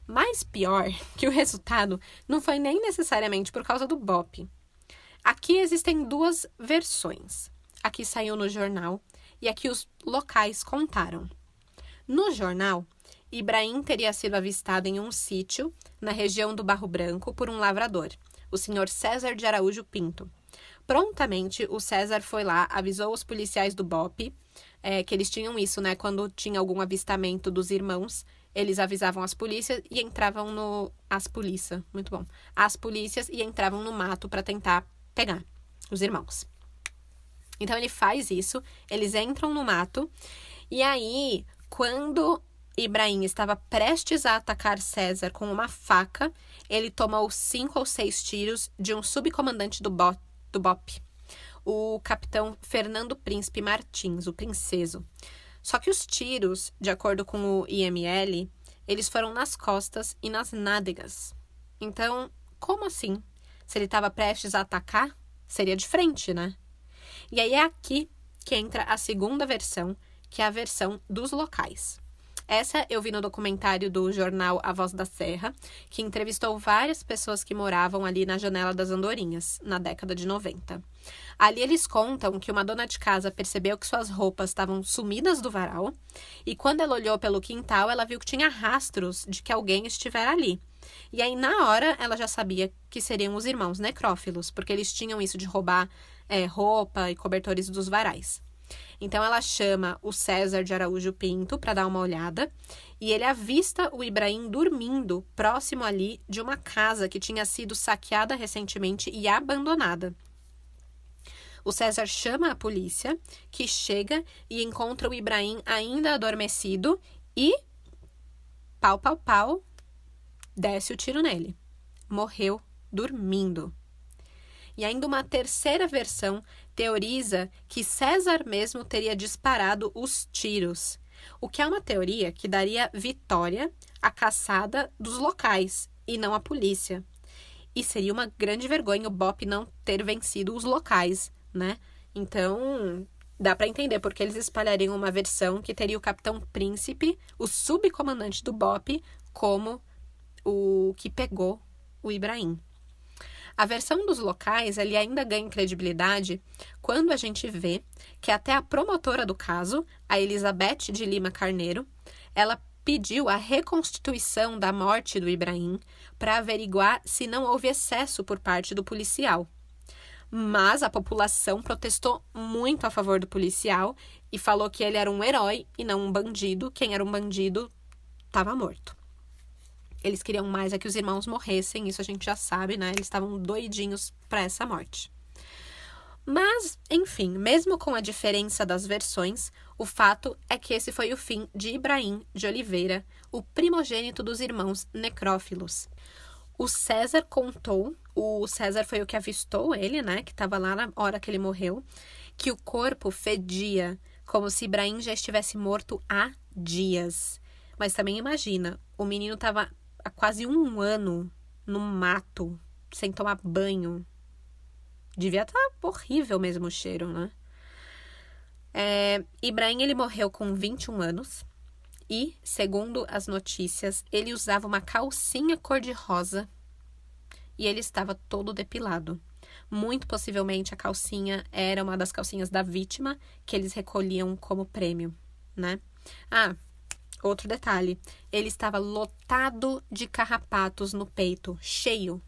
Mas pior que o resultado não foi nem necessariamente por causa do BOPE. Aqui existem duas versões. Aqui saiu no jornal e aqui os locais contaram. No jornal, Ibrahim teria sido avistado em um sítio na região do Barro Branco por um lavrador, o senhor César de Araújo Pinto. Prontamente, o César foi lá, avisou os policiais do BOPE, que eles tinham isso, né? Quando tinha algum avistamento dos irmãos, eles avisavam as polícias e entravam no... As polícias e entravam no mato para tentar pegar os irmãos. Então, ele faz isso, eles entram no mato, e aí, quando Ibrahim estava prestes a atacar César com uma faca, ele tomou 5 ou 6 tiros de um subcomandante do BOPE, o capitão Fernando Príncipe Martins, o Princeso. Só que os tiros, de acordo com o IML, eles foram nas costas e nas nádegas. Então, como assim? Se ele estava prestes a atacar, seria de frente, né? E aí é aqui que entra a segunda versão, que é a versão dos locais. Essa eu vi no documentário do jornal A Voz da Serra, que entrevistou várias pessoas que moravam ali na Janela das Andorinhas, na década de 90. Ali eles contam que uma dona de casa percebeu que suas roupas estavam sumidas do varal, e quando ela olhou pelo quintal, ela viu que tinha rastros de que alguém estivera ali. E aí, na hora, ela já sabia que seriam os irmãos necrófilos, porque eles tinham isso de roubar roupa e cobertores dos varais. Então, ela chama o César de Araújo Pinto para dar uma olhada e ele avista o Ibrahim dormindo próximo ali de uma casa que tinha sido saqueada recentemente e abandonada. O César chama a polícia, que chega e encontra o Ibrahim ainda adormecido e, pau, desce o tiro nele. Morreu dormindo. E ainda uma terceira versão teoriza que César mesmo teria disparado os tiros, o que é uma teoria que daria vitória à caçada dos locais e não à polícia. E seria uma grande vergonha o BOPE não ter vencido os locais, né? Então, dá para entender porque eles espalhariam uma versão que teria o Capitão Príncipe, o subcomandante do BOPE, como o que pegou o Ibrahim. A versão dos locais ele ainda ganha credibilidade quando a gente vê que até a promotora do caso, a Elizabeth de Lima Carneiro, ela pediu a reconstituição da morte do Ibrahim para averiguar se não houve excesso por parte do policial. Mas a população protestou muito a favor do policial e falou que ele era um herói e não um bandido. Quem era um bandido estava morto. Eles queriam mais que os irmãos morressem, isso a gente já sabe, né? Eles estavam doidinhos para essa morte. Mas, enfim, mesmo com a diferença das versões, o fato é que esse foi o fim de Ibrahim de Oliveira, o primogênito dos irmãos necrófilos. O César contou, o César foi o que avistou ele, né? Que estava lá na hora que ele morreu, que o corpo fedia como se Ibrahim já estivesse morto há dias. Mas também imagina, o menino estava há quase 1 ano no mato, sem tomar banho. Devia estar horrível mesmo o cheiro, né? Ibrahim, ele morreu com 21 anos e, segundo as notícias, ele usava uma calcinha cor-de-rosa e ele estava todo depilado. Muito possivelmente a calcinha era uma das calcinhas da vítima que eles recolhiam como prêmio, né? Outro detalhe, ele estava lotado de carrapatos no peito, cheio.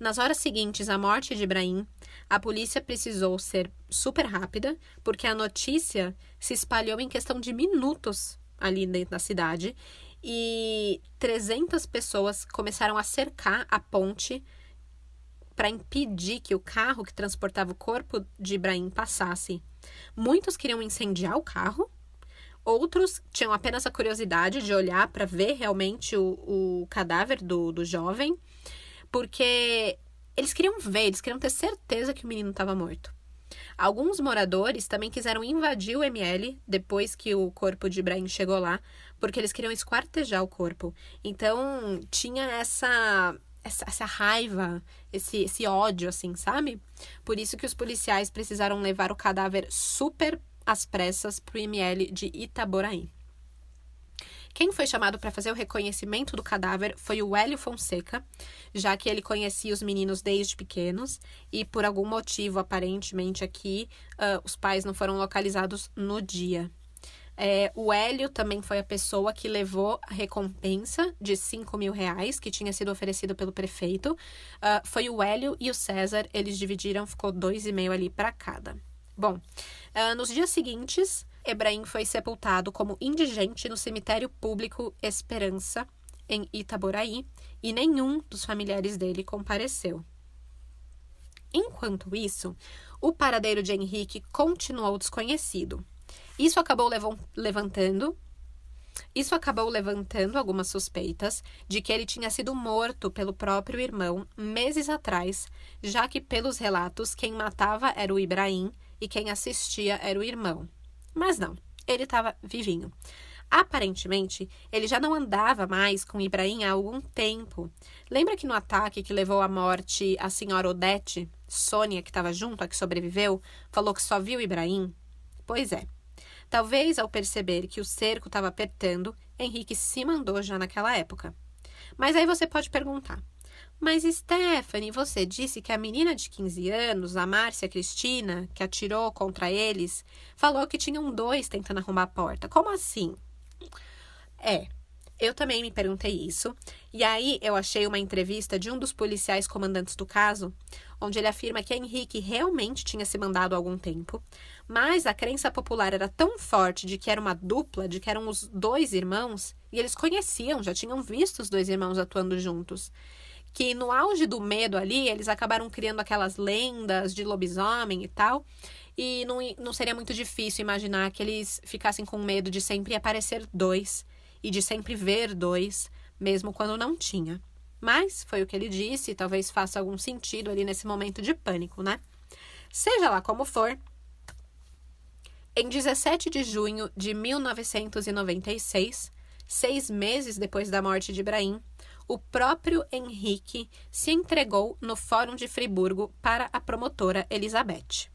Nas horas seguintes à morte de Ibrahim, a polícia precisou ser super rápida, porque a notícia se espalhou em questão de minutos ali dentro da cidade e 300 pessoas começaram a cercar a ponte para impedir que o carro que transportava o corpo de Ibrahim passasse. Muitos queriam incendiar o carro, outros tinham apenas a curiosidade de olhar para ver realmente o cadáver do jovem, porque eles queriam ver, eles queriam ter certeza que o menino estava morto. Alguns moradores também quiseram invadir o ML depois que o corpo de Ibrahim chegou lá, porque eles queriam esquartejar o corpo. Então, tinha essa raiva, esse ódio, assim, sabe? Por isso que os policiais precisaram levar o cadáver super às pressas para o ML de Itaboraí. Quem foi chamado para fazer o reconhecimento do cadáver foi o Hélio Fonseca, já que ele conhecia os meninos desde pequenos e, por algum motivo, aparentemente aqui, os pais não foram localizados no dia. O Hélio também foi a pessoa que levou a recompensa de R$5.000 que tinha sido oferecido pelo prefeito. Foi o Hélio e o César, eles dividiram, ficou 2,5 ali para cada. Bom, nos dias seguintes, Ibrahim foi sepultado como indigente no cemitério público Esperança, em Itaboraí, e nenhum dos familiares dele compareceu. Enquanto isso, o paradeiro de Henrique continuou desconhecido. Isso acabou levantando algumas suspeitas de que ele tinha sido morto pelo próprio irmão meses atrás, já que, pelos relatos, quem matava era o Ibrahim e quem assistia era o irmão. Mas não, ele estava vivinho. Aparentemente, ele já não andava mais com Ibrahim há algum tempo. Lembra que no ataque que levou à morte a senhora Odete, Sônia, que estava junto, a que sobreviveu, falou que só viu Ibrahim? Pois é. Talvez ao perceber que o cerco estava apertando, Henrique se mandou já naquela época. Mas aí você pode perguntar, mas Stephanie, você disse que a menina de 15 anos, a Márcia Cristina, que atirou contra eles, falou que tinham 2 tentando arrombar a porta. Como assim? Eu também me perguntei isso. E aí eu achei uma entrevista de um dos policiais comandantes do caso, onde ele afirma que Henrique realmente tinha se mandado há algum tempo, mas a crença popular era tão forte de que era uma dupla, de que eram os 2 irmãos, e eles conheciam, já tinham visto os 2 irmãos atuando juntos, que no auge do medo ali, eles acabaram criando aquelas lendas de lobisomem e tal, e não seria muito difícil imaginar que eles ficassem com medo de sempre aparecer 2 e de sempre ver 2, mesmo quando não tinha. Mas foi o que ele disse, e talvez faça algum sentido ali nesse momento de pânico, né? Seja lá como for, em 17 de junho de 1996, 6 meses depois da morte de Ibrahim, o próprio Henrique se entregou no Fórum de Friburgo para a promotora Elizabeth.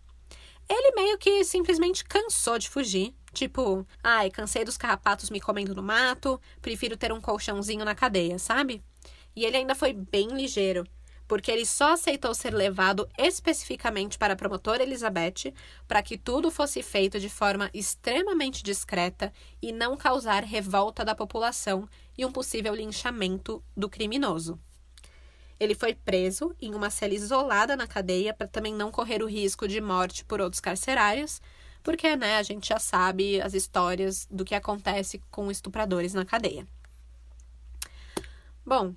Ele meio que simplesmente cansou de fugir, tipo, cansei dos carrapatos me comendo no mato, prefiro ter um colchãozinho na cadeia, sabe? E ele ainda foi bem ligeiro, porque ele só aceitou ser levado especificamente para a promotora Elizabeth para que tudo fosse feito de forma extremamente discreta e não causar revolta da população e um possível linchamento do criminoso. Ele foi preso em uma cela isolada na cadeia para também não correr o risco de morte por outros carcerários, porque, a gente já sabe as histórias do que acontece com estupradores na cadeia. Bom,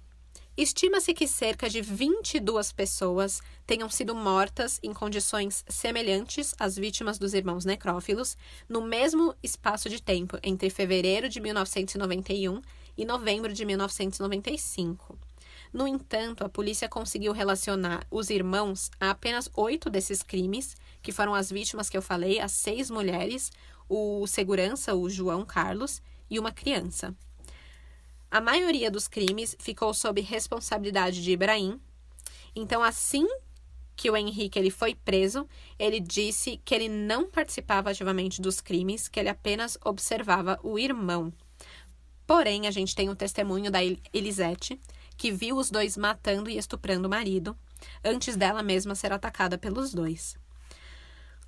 estima-se que cerca de 22 pessoas tenham sido mortas em condições semelhantes às vítimas dos irmãos necrófilos no mesmo espaço de tempo entre fevereiro de 1991 e novembro de 1995. No entanto, a polícia conseguiu relacionar os irmãos a apenas 8 desses crimes, que foram as vítimas que eu falei, as 6 mulheres, o segurança, o João Carlos, e uma criança. A maioria dos crimes ficou sob responsabilidade de Ibrahim. Então, assim que o Henrique ele foi preso, ele disse que ele não participava ativamente dos crimes, que ele apenas observava o irmão. Porém, a gente tem um testemunho da Elisete, que viu os 2 matando e estuprando o marido, antes dela mesma ser atacada pelos 2.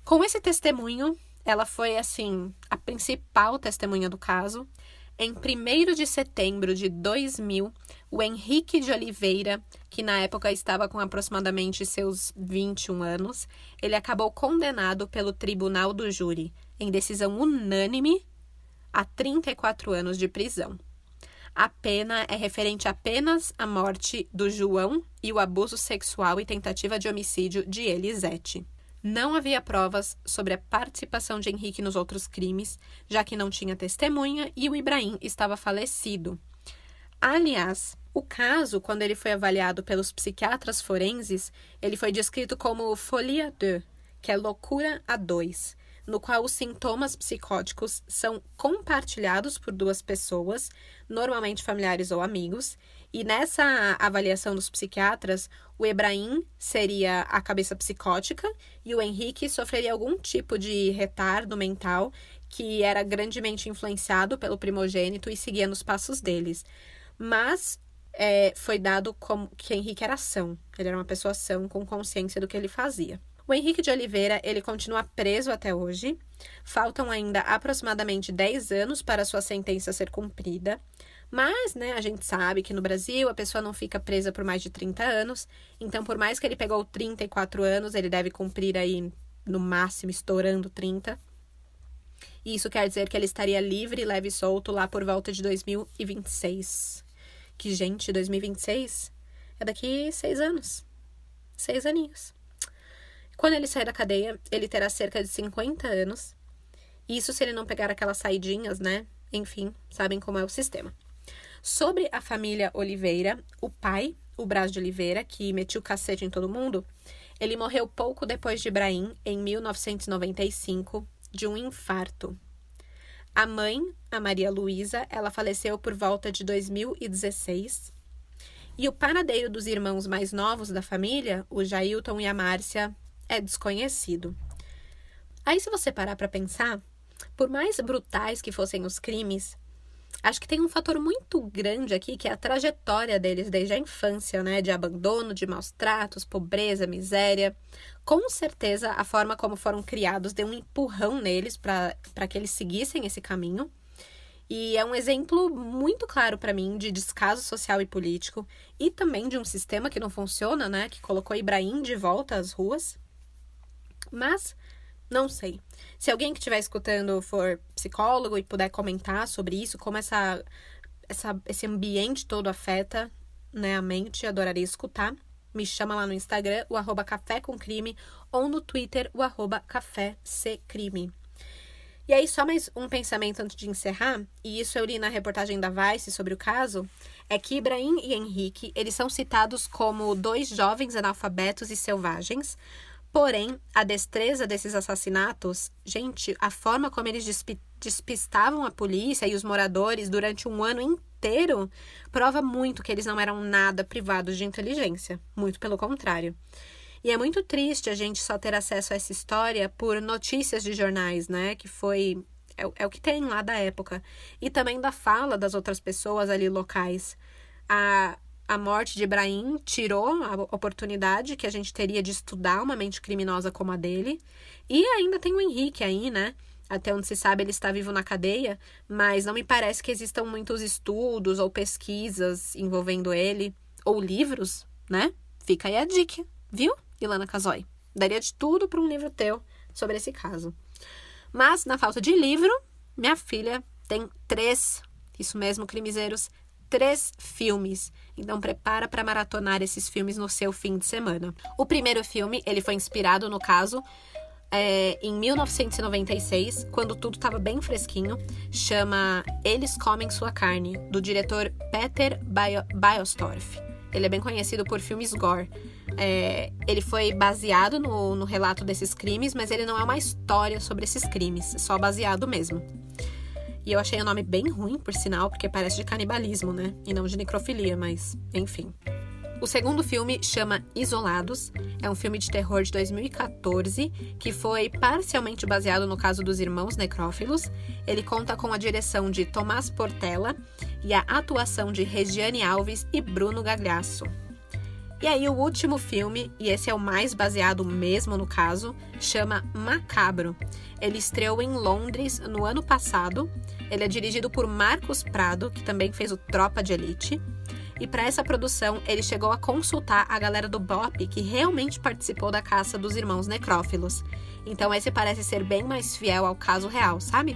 Com esse testemunho, ela foi, a principal testemunha do caso. Em 1º de setembro de 2000, o Henrique de Oliveira, que na época estava com aproximadamente seus 21 anos, ele acabou condenado pelo Tribunal do Júri, em decisão unânime, a 34 anos de prisão. A pena é referente apenas à morte do João e o abuso sexual e tentativa de homicídio de Elisete. Não havia provas sobre a participação de Henrique nos outros crimes, já que não tinha testemunha e o Ibrahim estava falecido. Aliás, o caso, quando ele foi avaliado pelos psiquiatras forenses, ele foi descrito como folie à deux, que é loucura a dois, no qual os sintomas psicóticos são compartilhados por duas pessoas, normalmente familiares ou amigos, e nessa avaliação dos psiquiatras, o Ibrahim seria a cabeça psicótica e o Henrique sofreria algum tipo de retardo mental que era grandemente influenciado pelo primogênito e seguia nos passos deles. Mas foi dado como que Henrique era são, ele era uma pessoa são com consciência do que ele fazia. O Henrique de Oliveira, ele continua preso até hoje. Faltam ainda aproximadamente 10 anos para sua sentença ser cumprida. Mas, a gente sabe que no Brasil a pessoa não fica presa por mais de 30 anos. Então, por mais que ele pegou 34 anos, ele deve cumprir aí, no máximo, estourando 30. E isso quer dizer que ele estaria livre, leve e solto lá por volta de 2026. Que, gente, 2026 é daqui 6 anos. 6 aninhos. Quando ele sair da cadeia, ele terá cerca de 50 anos. Isso se ele não pegar aquelas saidinhas, Enfim, sabem como é o sistema. Sobre a família Oliveira, o pai, o Brás de Oliveira, que metia o cacete em todo mundo, ele morreu pouco depois de Ibrahim, em 1995, de um infarto. A mãe, a Maria Luísa, ela faleceu por volta de 2016. E o paradeiro dos irmãos mais novos da família, o Jailton e a Márcia, é desconhecido. Aí, se você parar para pensar, por mais brutais que fossem os crimes, acho que tem um fator muito grande aqui, que é a trajetória deles desde a infância, de abandono, de maus tratos, pobreza, miséria. Com certeza, a forma como foram criados deu um empurrão neles para que eles seguissem esse caminho. E é um exemplo muito claro para mim de descaso social e político e também de um sistema que não funciona, que colocou Ibrahim de volta às ruas. Mas, não sei. Se alguém que estiver escutando for psicólogo e puder comentar sobre isso, como esse ambiente todo afeta, a mente, adoraria escutar. Me chama lá no Instagram, o @cafécomcrime, ou no Twitter, o @caféccrime. E aí, só mais um pensamento antes de encerrar, e isso eu li na reportagem da Vice sobre o caso, é que Ibrahim e Henrique, eles são citados como 2 jovens analfabetos e selvagens. Porém, a destreza desses assassinatos, gente, a forma como eles despistavam a polícia e os moradores durante um ano inteiro, prova muito que eles não eram nada privados de inteligência. Muito pelo contrário. E é muito triste a gente só ter acesso a essa história por notícias de jornais, que foi... É o que tem lá da época. E também da fala das outras pessoas ali locais. A morte de Ibrahim tirou a oportunidade que a gente teria de estudar uma mente criminosa como a dele. E ainda tem o Henrique aí, Até onde se sabe, ele está vivo na cadeia, mas não me parece que existam muitos estudos ou pesquisas envolvendo ele, ou livros, Fica aí a dica, viu, Ilana Casoy? Daria de tudo para um livro teu sobre esse caso. Mas, na falta de livro, minha filha tem 3, isso mesmo, crimezeiros, 3 filmes. Então, prepara para maratonar esses filmes no seu fim de semana. O primeiro filme, ele foi inspirado, no caso, em 1996, quando tudo estava bem fresquinho. Chama Eles Comem Sua Carne, do diretor Peter Biostorff. Ele é bem conhecido por filmes gore. Ele foi baseado no relato desses crimes, mas ele não é uma história sobre esses crimes, é só baseado mesmo. E eu achei o nome bem ruim, por sinal, porque parece de canibalismo, e não de necrofilia, mas enfim. O segundo filme chama Isolados, é um filme de terror de 2014, que foi parcialmente baseado no caso dos irmãos necrófilos. Ele conta com a direção de Tomás Portela e a atuação de Regiane Alves e Bruno Gagliasso. E aí o último filme, e esse é o mais baseado mesmo no caso, chama Macabro. Ele estreou em Londres no ano passado. Ele é dirigido por Marcos Prado, que também fez o Tropa de Elite. E para essa produção, ele chegou a consultar a galera do BOPE, que realmente participou da caça dos irmãos necrófilos. Então esse parece ser bem mais fiel ao caso real, sabe?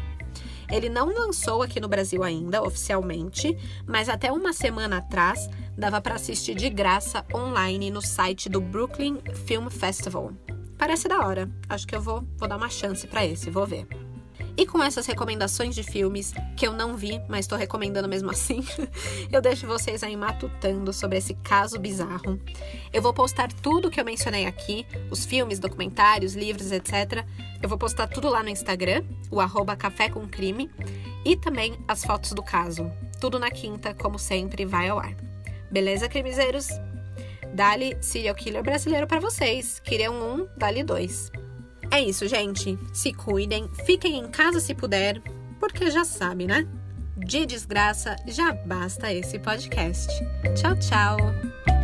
Ele não lançou aqui no Brasil ainda, oficialmente, mas até uma semana atrás dava para assistir de graça online no site do Brooklyn Film Festival. Parece da hora, acho que eu vou dar uma chance para esse, vou ver. E com essas recomendações de filmes, que eu não vi, mas estou recomendando mesmo assim, eu deixo vocês aí matutando sobre esse caso bizarro. Eu vou postar tudo que eu mencionei aqui, os filmes, documentários, livros, etc. Eu vou postar tudo lá no Instagram, o @cafécomcrime, e também as fotos do caso. Tudo na quinta, como sempre, vai ao ar. Beleza, crimezeiros? Dali serial killer brasileiro pra vocês. Queriam um, dali 2. É isso, gente. Se cuidem, fiquem em casa se puder, porque já sabe, né? De desgraça já basta esse podcast. Tchau, tchau!